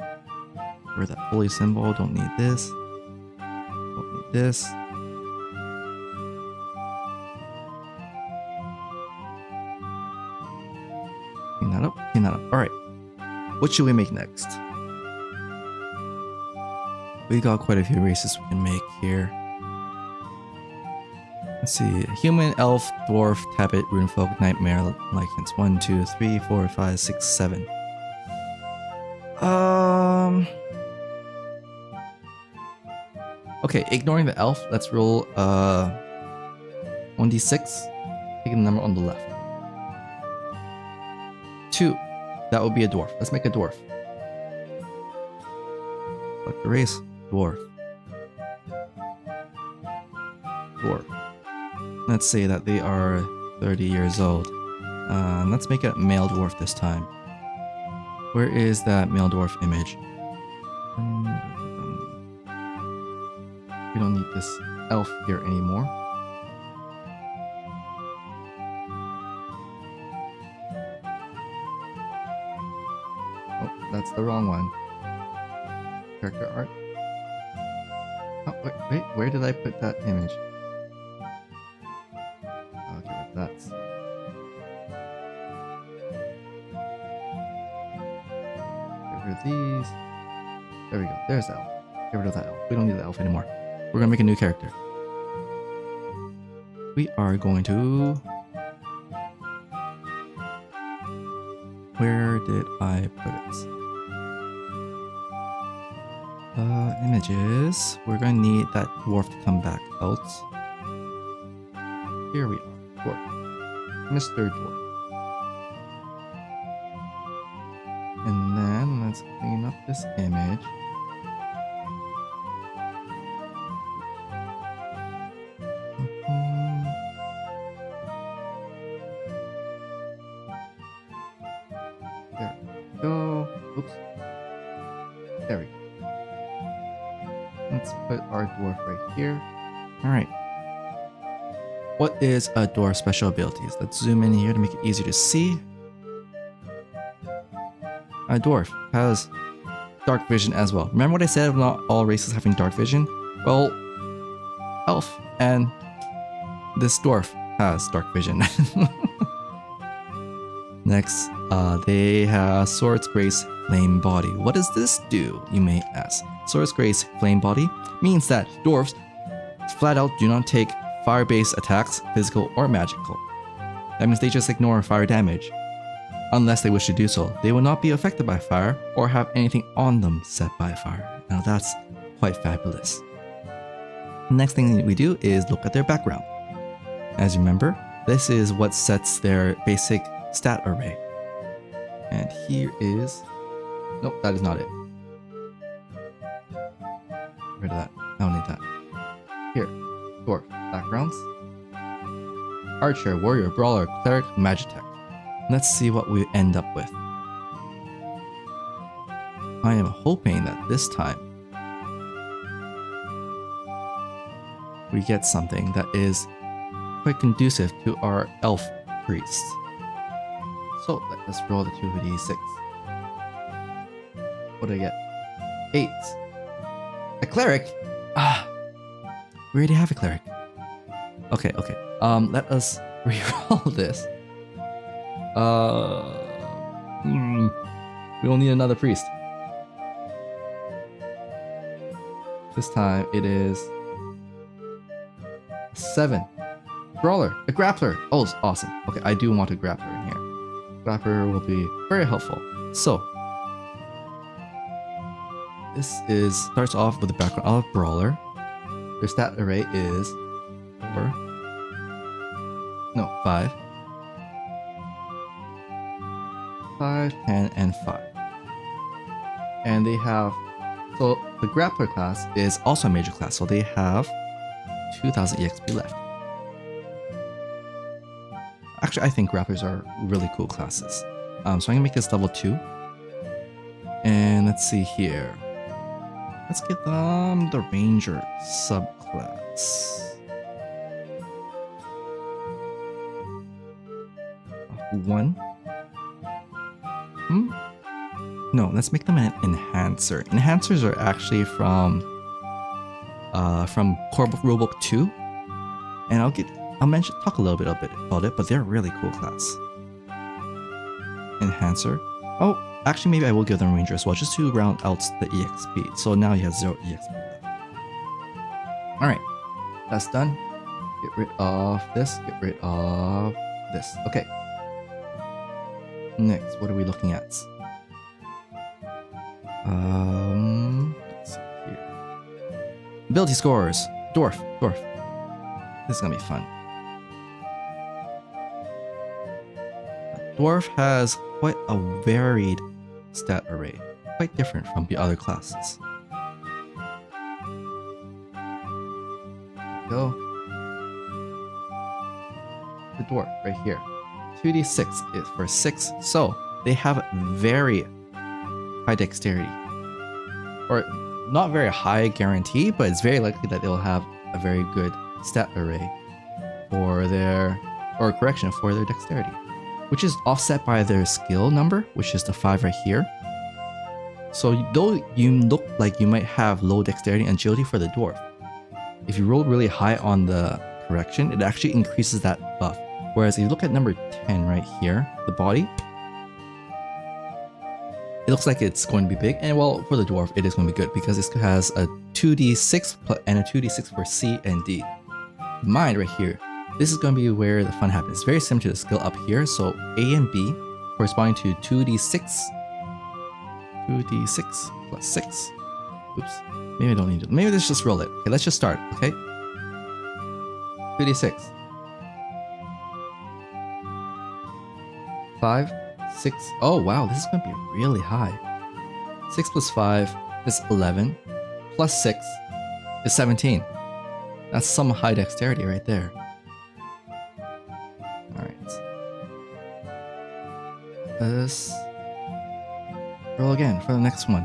For that holy symbol. Don't need this. Don't need this. Clean that up. Clean that up. Alright. What should we make next? We got quite a few races we can make here. Let's see. Human, elf, dwarf, tabbit, runefolk, nightmare, lichens. 1, 2, 3, 4, 5, 6, 7. Okay, ignoring the elf, let's roll 1d6. Taking the number on the left. 2. That would be a dwarf. Let's make a dwarf. Select the race. Dwarf. Dwarf. Let's say that they are 30 years old. Let's make a male dwarf this time. Where is that male dwarf image? We don't need this elf here anymore. Oh, that's the wrong one. Character art. Oh, wait, where did I put that image? Okay, that's... Get rid of these. There we go. There's the elf. Get rid of that elf. We don't need the elf anymore. We're gonna make a new character. We are going to... Where did I put it? Images. We're gonna need that dwarf to come back out. Here we are. Dwarf. Mr. Dwarf. And then let's clean up this image. There we go. Oops. There we go. Let's put our dwarf right here. Alright. What is a dwarf's special abilities? Let's zoom in here to make it easier to see. A dwarf has dark vision as well. Remember what I said about not all races having dark vision? Well, elf and this dwarf has dark vision. Next, they have Swords Grace Flame Body. What does this do, you may ask? Swords Grace Flame Body means that dwarves flat out do not take fire-based attacks, physical or magical. That means they just ignore fire damage. Unless they wish to do so, they will not be affected by fire or have anything on them set by fire. Now that's quite fabulous. Next thing we do is look at their background. As you remember, this is what sets their basic stat array. And here is... Nope, that is not it. Get rid of that. I don't need that. Here, dwarf backgrounds. Archer, warrior, brawler, cleric, magitech. Let's see what we end up with. I am hoping that this time we get something that is quite conducive to our elf priest. So let us roll the 2d6. What do I get? 8. A cleric? Ah, we already have a cleric. Okay, okay. Let us reroll this. We will need another priest. This time it is 7. Brawler, a grappler. Oh, awesome. Okay, I do want a grappler in here. Grappler will be very helpful. So, this starts off with the background of brawler. Their stat array is 5. 5, 10, and 5. And they have, so the grappler class is also a major class, so they have 2000 EXP left. Actually, I think grapplers are really cool classes. So I'm gonna make this level 2. And let's see here. Let's get them the ranger subclass. 1. No, let's make them an enhancer. Enhancers are actually from Core Rulebook 2, and I'll talk a little bit about it, but they're a really cool class. Enhancer. Oh, actually, maybe I will give them Ranger as well, just to round out the EXP. So now he has 0 EXP left. All right, that's done. Get rid of this. Get rid of this. Okay. Next, what are we looking at? Let's see here. Ability scores. Dwarf. This is gonna be fun. Dwarf has quite a varied stat array, quite different from the other classes. There we go. The dwarf right here. 2d6 is for 6, so they have very high dexterity. Or not very high guarantee, but it's very likely that they'll have a very good stat array for their, or correction, for their dexterity, which is offset by their skill number, which is the 5 right here. So though you look like you might have low dexterity and agility for the dwarf, if you rolled really high on the correction, it actually increases that buff. Whereas if you look at number 10 right here, the body, it looks like it's going to be big. And well, for the dwarf, it is going to be good because this has a 2d6 and a 2d6 for C and D. Mind right here, this is going to be where the fun happens. It's very similar to the skill up here. So A and B corresponding to 2d6. 2d6 plus 6. Oops. Maybe I don't need to. Maybe let's just roll it. Okay, let's just start. Okay. 2d6. 5, 6. Oh wow, this is going to be really high. 6 plus 5 is 11. Plus 6 is 17. That's some high dexterity right there. Alright. Let's roll again for the next one.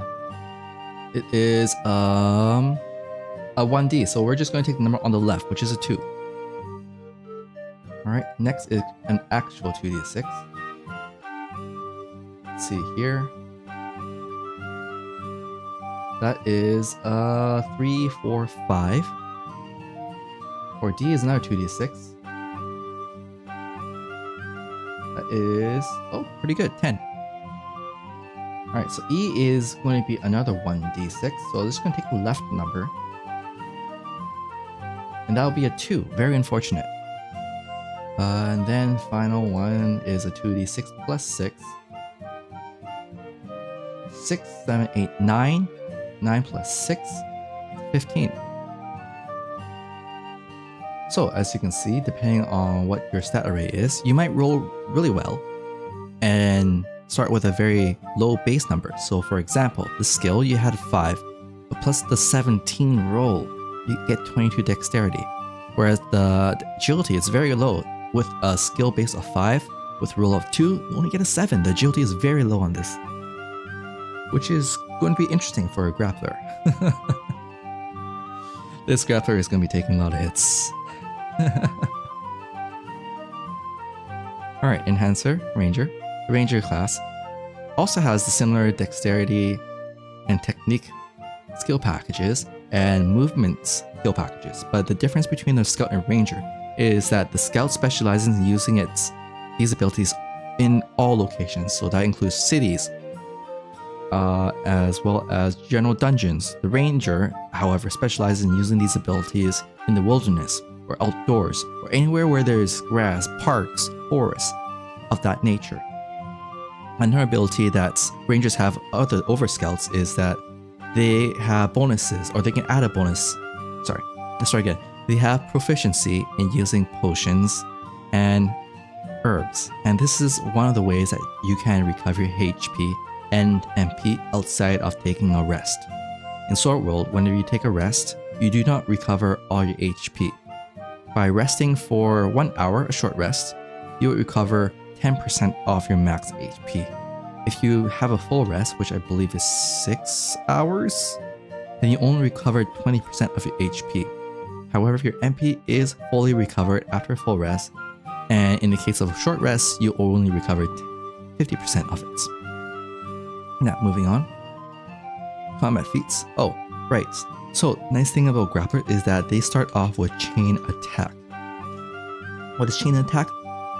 It is a 1d, so we're just going to take the number on the left, which is a 2. Alright, next is an actual 2d6. Let's see here. That is 3, 4, 5. Or D is another 2d6. That is, oh, pretty good, 10. Alright, so E is going to be another 1d6. So I'm just going to take the left number. And that will be a 2. Very unfortunate. And then final one is a 2d6 plus 6. 6, 7, 8, 9. 9 plus 6, 15. So as you can see, depending on what your stat array is, you might roll really well and start with a very low base number. So for example, the skill you had 5, but plus the 17 roll, you get 22 dexterity. Whereas the agility is very low. With a skill base of 5, with roll of 2, you only get a 7. The agility is very low on this, which is going to be interesting for a grappler. This grappler is going to be taking a lot of hits. Alright, Enhancer, Ranger. The Ranger class also has the similar dexterity and technique skill packages and movement skill packages, but the difference between the Scout and Ranger is that the Scout specializes in using these abilities in all locations, so that includes cities, as well as general dungeons. The Ranger, however, specializes in using these abilities in the wilderness, or outdoors, or anywhere where there is grass, parks, forests, of that nature. Another ability that Rangers have over Scouts is that they have bonuses, or they can add a bonus. Sorry, let's start again. They have proficiency in using potions and herbs, and this is one of the ways that you can recover your HP and MP outside of taking a rest. In Sword World, whenever you take a rest, you do not recover all your HP. By resting for 1 hour, a short rest, you will recover 10% of your max HP. If you have a full rest, which I believe is 6 hours, then you only recover 20% of your HP. However, if your MP is fully recovered after a full rest, and in the case of a short rest, you only recover 50% of it. Now, moving on. Combat feats. Oh, right. So, nice thing about Grappler is that they start off with chain attack. What is chain attack?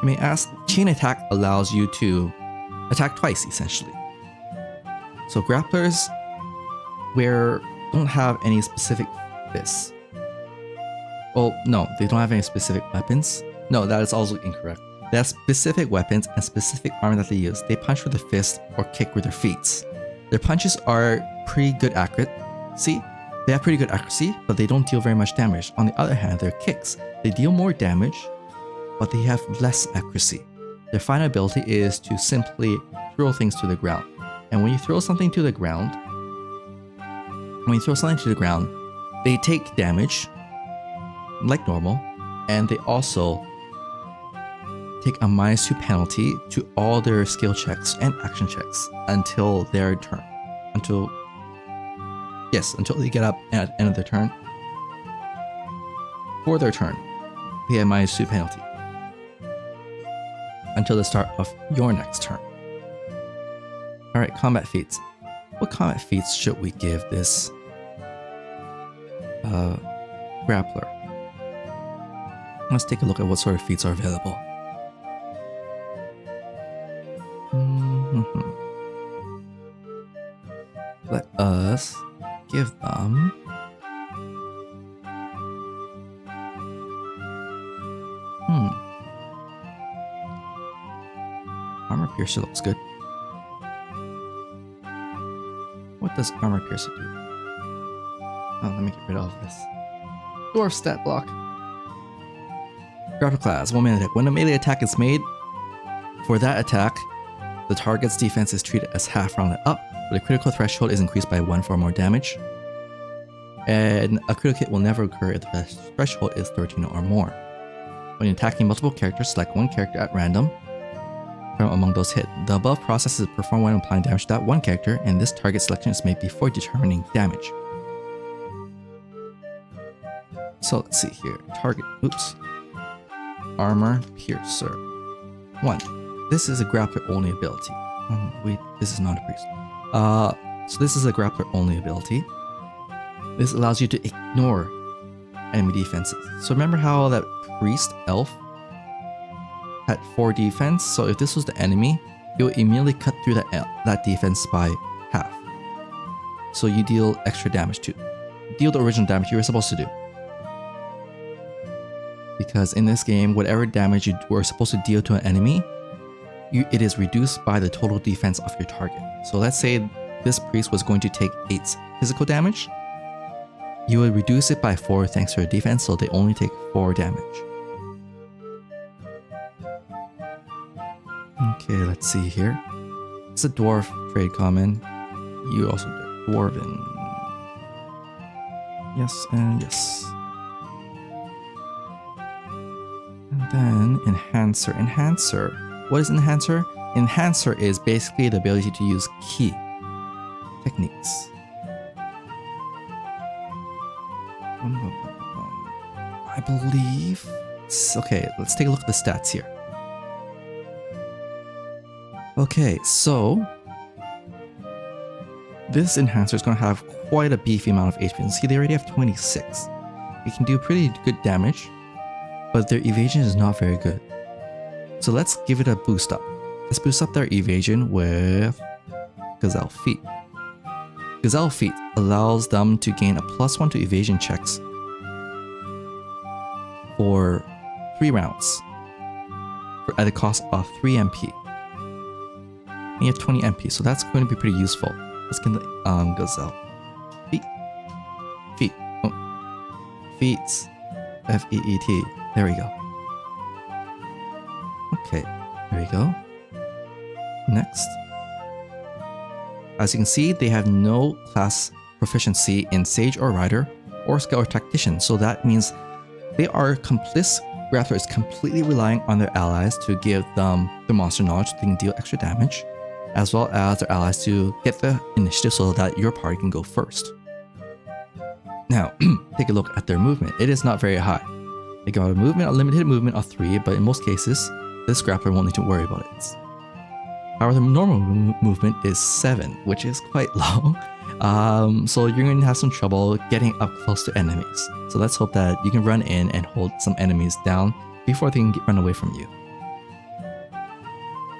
You may ask. Chain attack allows you to attack twice, essentially. So grapplers don't have any specific fists. Well, no, they don't have any specific weapons. No, that is also incorrect. They have specific weapons and specific armor that they use. They punch with their fist or kick with their feet. Their punches are pretty good accuracy. They have pretty good accuracy, but they don't deal very much damage. On the other hand, their kicks, they deal more damage, but they have less accuracy. Their final ability is to simply throw things to the ground. And when you throw something to the ground, they take damage, like normal, and they also take a -2 penalty to all their skill checks and action checks until their turn. Until they get up at the end of their turn. For their turn, they have -2 penalty until the start of your next turn. Alright, combat feats. What combat feats should we give this grappler? Let's take a look at what sort of feats are available. Let us give them Armor Piercer looks good. What does Armor Piercer do? Oh, let me get rid of this. Dwarf stat block. Grappler class, 1 melee attack. When a melee attack is made, for that attack, the target's defense is treated as half rounded up, but the critical threshold is increased by 1 for more damage. And a critical hit will never occur if the threshold is 13 or more. When attacking multiple characters, select one character at random from among those hit. The above process is performed when applying damage to that one character, and this target selection is made before determining damage. So let's see here. Target. Oops. Armor Piercer. 1. This is a grappler only ability. Oh, wait, this is not a priest. So this is a grappler only ability. This allows you to ignore enemy defenses. So remember how that priest elf had 4 defense? So if this was the enemy, it would immediately cut through that defense by half. So you deal extra damage too. Deal the original damage you were supposed to do. Because in this game, whatever damage you were supposed to deal to an enemy, it is reduced by the total defense of your target. So let's say this priest was going to take 8 physical damage. You would reduce it by 4 thanks to their defense, so they only take 4 damage. Okay, let's see here. It's a dwarf trade common. You also do dwarven. Yes and yes. And then enhancer. Enhancer. What is enhancer? Enhancer is basically the ability to use key techniques. I believe. Okay, let's take a look at the stats here. Okay, so this enhancer is going to have quite a beefy amount of HP. See, they already have 26. It can do pretty good damage, but their evasion is not very good. So let's give it a boost up. Let's boost up their evasion with Gazelle Feet. Gazelle Feet allows them to gain a +1 to evasion checks for 3 rounds at a cost of 3 MP. And you have 20 MP, so that's going to be pretty useful. Let's get the Gazelle Feet. Feet. Oh. Feet. F-E-E-T. There we go. Okay, there we go. Next. As you can see, they have no class proficiency in Sage or Rider or Scout or Tactician, so that means they are this grappler is completely relying on their allies to give them the monster knowledge so they can deal extra damage, as well as their allies to get the initiative so that your party can go first. Now, take a look at their movement. It is not very high. They got a limited movement of 3, but in most cases, this grappler won't need to worry about it. However, the normal movement is 7, which is quite low. So you're going to have some trouble getting up close to enemies. So let's hope that you can run in and hold some enemies down before they can run away from you.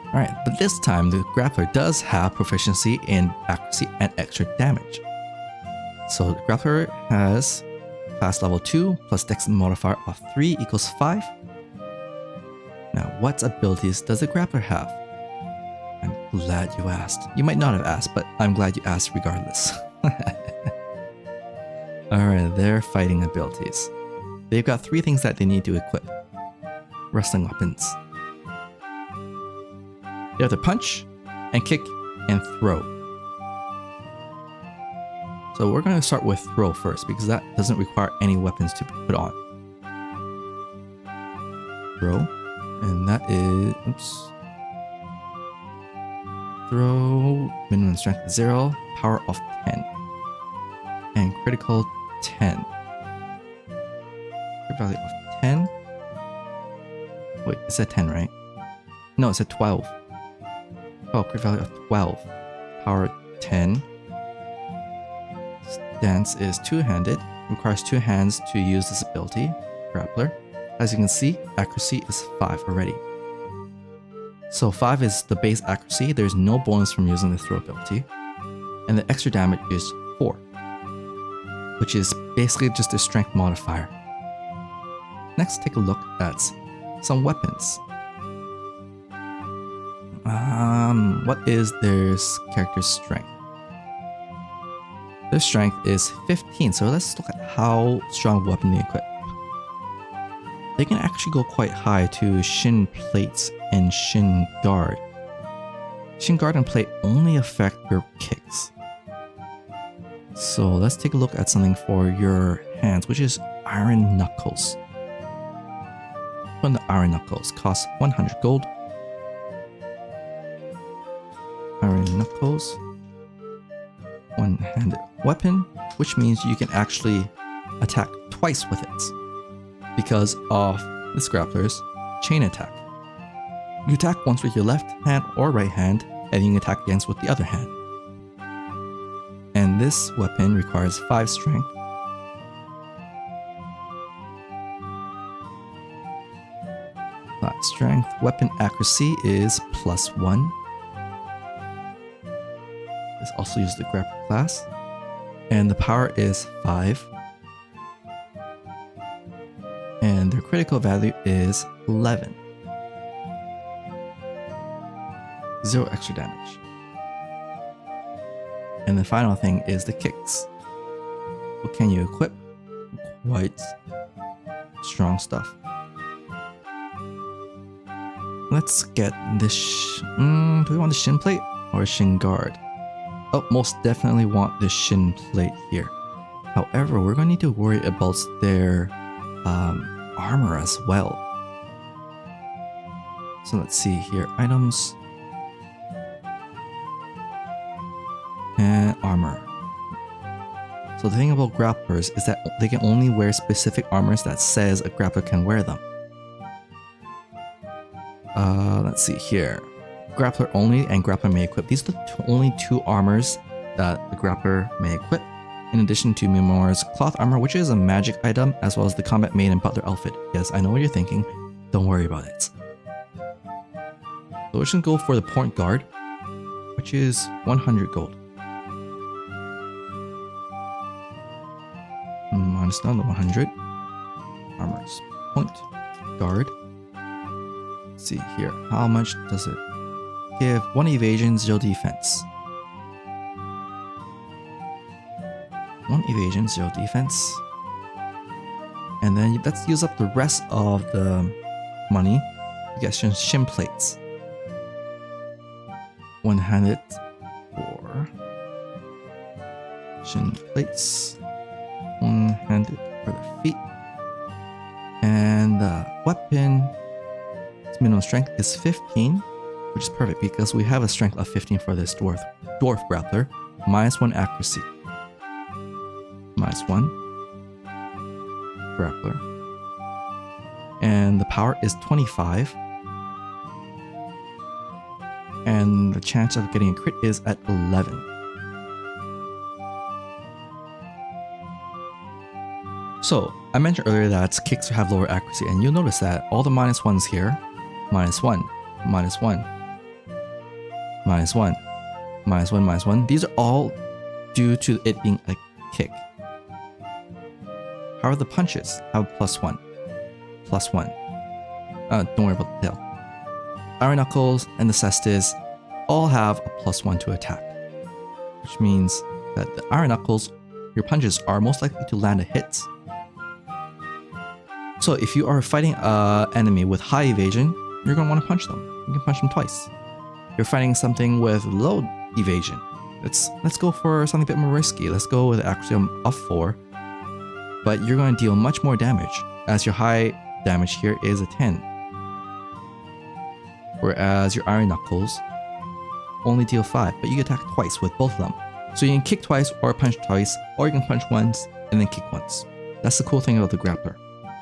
Alright, but this time the grappler does have proficiency in accuracy and extra damage. So the grappler has class level 2 plus dex modifier of 3 equals 5. Now, what abilities does the grappler have? I'm glad you asked. You might not have asked, but I'm glad you asked regardless. Alright, their fighting abilities. They've got 3 things that they need to equip. Wrestling weapons. They have to punch, and kick, and throw. So we're going to start with throw first, because that doesn't require any weapons to be put on. Throw. And that is... Oops. Throw, minimum strength 0, power of 10, and critical 10. Crit value of 10. Wait, it said 10, right? No, it said 12. Oh, crit value of 12. Power 10. Stance is two-handed. Requires 2 hands to use this ability. Grappler. As you can see, accuracy is 5 already. So 5 is the base accuracy, there's no bonus from using the throw ability. And the extra damage is 4, which is basically just a strength modifier. Next, take a look at some weapons. What is their character's strength? Their strength is 15, so let's look at how strong a weapon they equip. They can actually go quite high to Shin Plates and Shin Guard. Shin Guard and Plate only affect your kicks. So let's take a look at something for your hands, which is Iron Knuckles. When the Iron Knuckles costs 100 gold. Iron Knuckles. One-handed weapon, which means you can actually attack twice with it, because of this grappler's chain attack. You attack once with your left hand or right hand, and you can attack against with the other hand. And this weapon requires 5 strength. Strength. Weapon accuracy is +1. This also uses the grappler class. And the power is 5. And their critical value is 11. 0 extra damage. And the final thing is the kicks. What can you equip? Quite strong stuff. Let's get this. Do we want the Shin Plate or Shin Guard? Oh, most definitely want the Shin Plate here. However, we're going to need to worry about their armor as well. So let's see here. Items. And armor. So the thing about grapplers is that they can only wear specific armors that says a grappler can wear them. Let's see here. Grappler only and grappler may equip. These are the only 2 armors that the grappler may equip, in addition to Mimor's cloth armor, which is a magic item, as well as the combat maid and butler outfit. Yes, I know what you're thinking. Don't worry about it. So we should go for the point guard, which is 100 gold. Minus down to 100. Armors. Point guard. Let's see here. How much does it give? 1 evasion, 0 defense. 1 evasion, 0 defense. And then let's use up the rest of the money you get shin plates. One-handed for shin plates. One-handed for the feet. And the weapon, its minimum strength is 15, which is perfect because we have a strength of 15 for this dwarf grappler. -1 accuracy. -1 grappler. And the power is 25. And the chance of getting a crit is at 11. So, I mentioned earlier that kicks have lower accuracy, and you'll notice that all the -1s here, -1, -1, -1, -1, -1, these are all due to it being a kick. However, the punches have +1, +1. Don't worry about the tail. Iron Knuckles and the Cestus all have a +1 to attack, which means that the Iron Knuckles, your punches are most likely to land a hit. So if you are fighting an enemy with high evasion, you're going to want to punch them. You can punch them twice. You're fighting something with low evasion. Let's go for something a bit more risky. Let's go with accuracy of 4. But you're going to deal much more damage, as your high damage here is a 10. Whereas your Iron Knuckles only deal 5, but you can attack twice with both of them. So you can kick twice or punch twice, or you can punch once and then kick once. That's the cool thing about the grappler.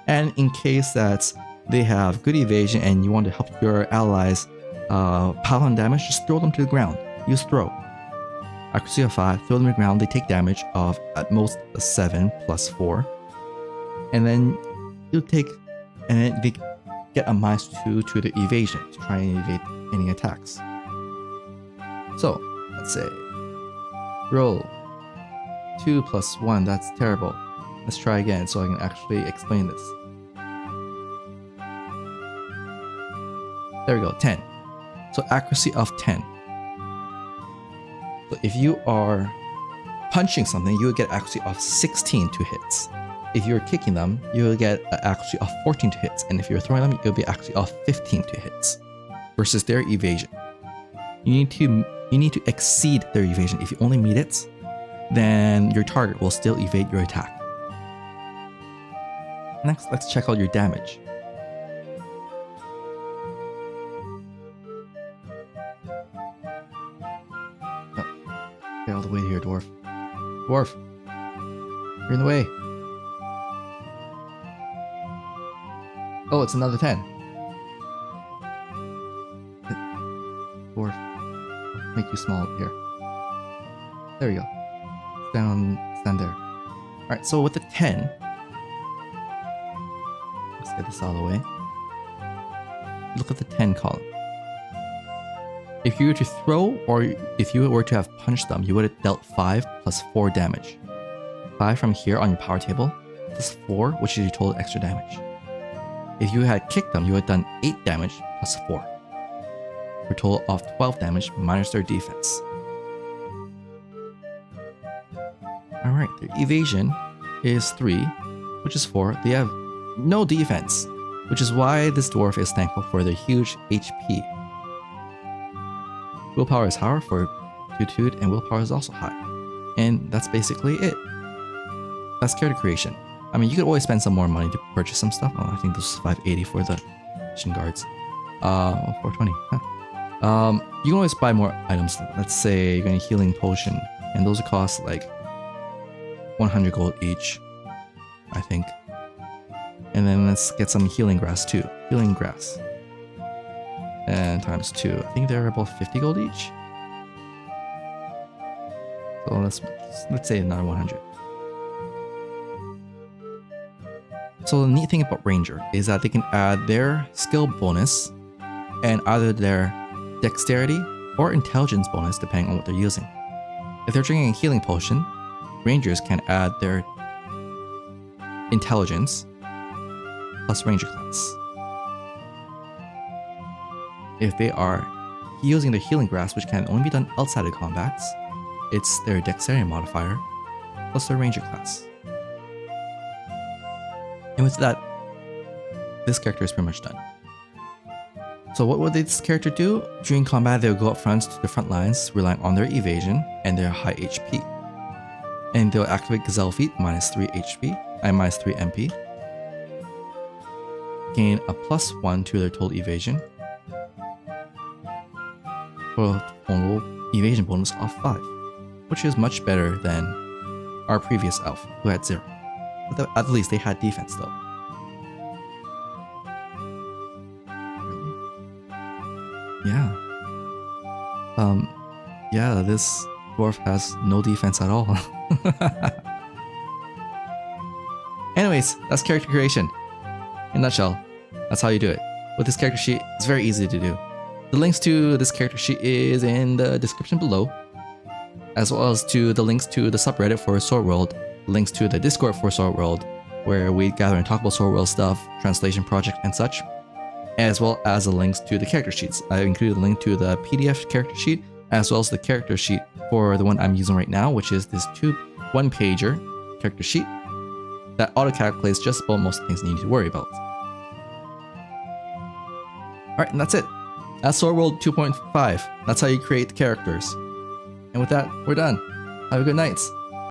And in case that they have good evasion and you want to help your allies pile on damage, just throw them to the ground. Use throw. Accuracy of 5, throw them to the ground, they take damage of at most a 7 plus 4. And then you'll take, and then they get a -2 to the evasion to try and evade any attacks. So, let's say, roll 2 plus 1, that's terrible. Let's try again so I can actually explain this. There we go, 10. So accuracy of 10. So if you are punching something, you will get accuracy of 16 to hits. If you're kicking them, you will get an accuracy of 14 to hits. And if you're throwing them, you'll be accuracy of 15 to hits. Versus their evasion. You need to exceed their evasion. If you only meet it, then your target will still evade your attack. Next, let's check out your damage. Get all the way here, dwarf. Dwarf! You're in the way. Oh, it's another 10. Dwarf. I'll make you small up here. There we go. Stand there. Alright, so with the 10, let's get this out of the way. Look at the 10 column. If you were to throw, or if you were to have punched them, you would have dealt 5 plus 4 damage. 5 from here on your power table, plus 4, which is your total extra damage. If you had kicked them, you would have done 8 damage plus 4. For a total of 12 damage minus their defense. Alright, their evasion is 3, which is 4. They have no defense, which is why this dwarf is thankful for their huge HP. Willpower is higher for Tutude, and willpower is also high. And that's basically it. That's character creation. I mean, you could always spend some more money to purchase some stuff. Oh, I think this is 580 for the shin guards. 420. Huh. You can always buy more items. Let's say you're getting a healing potion, and those cost like 100 gold each, I think. And then let's get some healing grass too. Healing grass. And times 2. I think they're about 50 gold each. So let's say another 100. So the neat thing about Ranger is that they can add their skill bonus and either their dexterity or intelligence bonus depending on what they're using. If they're drinking a healing potion, Rangers can add their intelligence plus Ranger class. If they are using the healing grass, which can only be done outside of combats, it's their dexterity modifier plus their Ranger class. And with that, this character is pretty much done. So what would this character do? During combat, they'll go up front to the front lines, relying on their evasion and their high HP. And they'll activate Gazelle Feet, -3 HP and -3 MP. Gain a +1 to their total evasion. For a total evasion bonus of 5, which is much better than our previous elf, who had 0. But at least they had defense though. Yeah. Yeah, this dwarf has no defense at all. Anyways, that's character creation. In a nutshell, that's how you do it. With this character sheet, it's very easy to do. The links to this character sheet is in the description below, as well as to the links to the subreddit for Sword World, links to the Discord for Sword World, where we gather and talk about Sword World stuff, translation project and such, as well as the links to the character sheets. I've included a link to the PDF character sheet, as well as the character sheet for the one I'm using right now, which is this one-pager character sheet that auto-calculates just about most things you need to worry about. Alright, and that's it. That's Sword World 2.5. That's how you create the characters. And with that, we're done. Have a good night.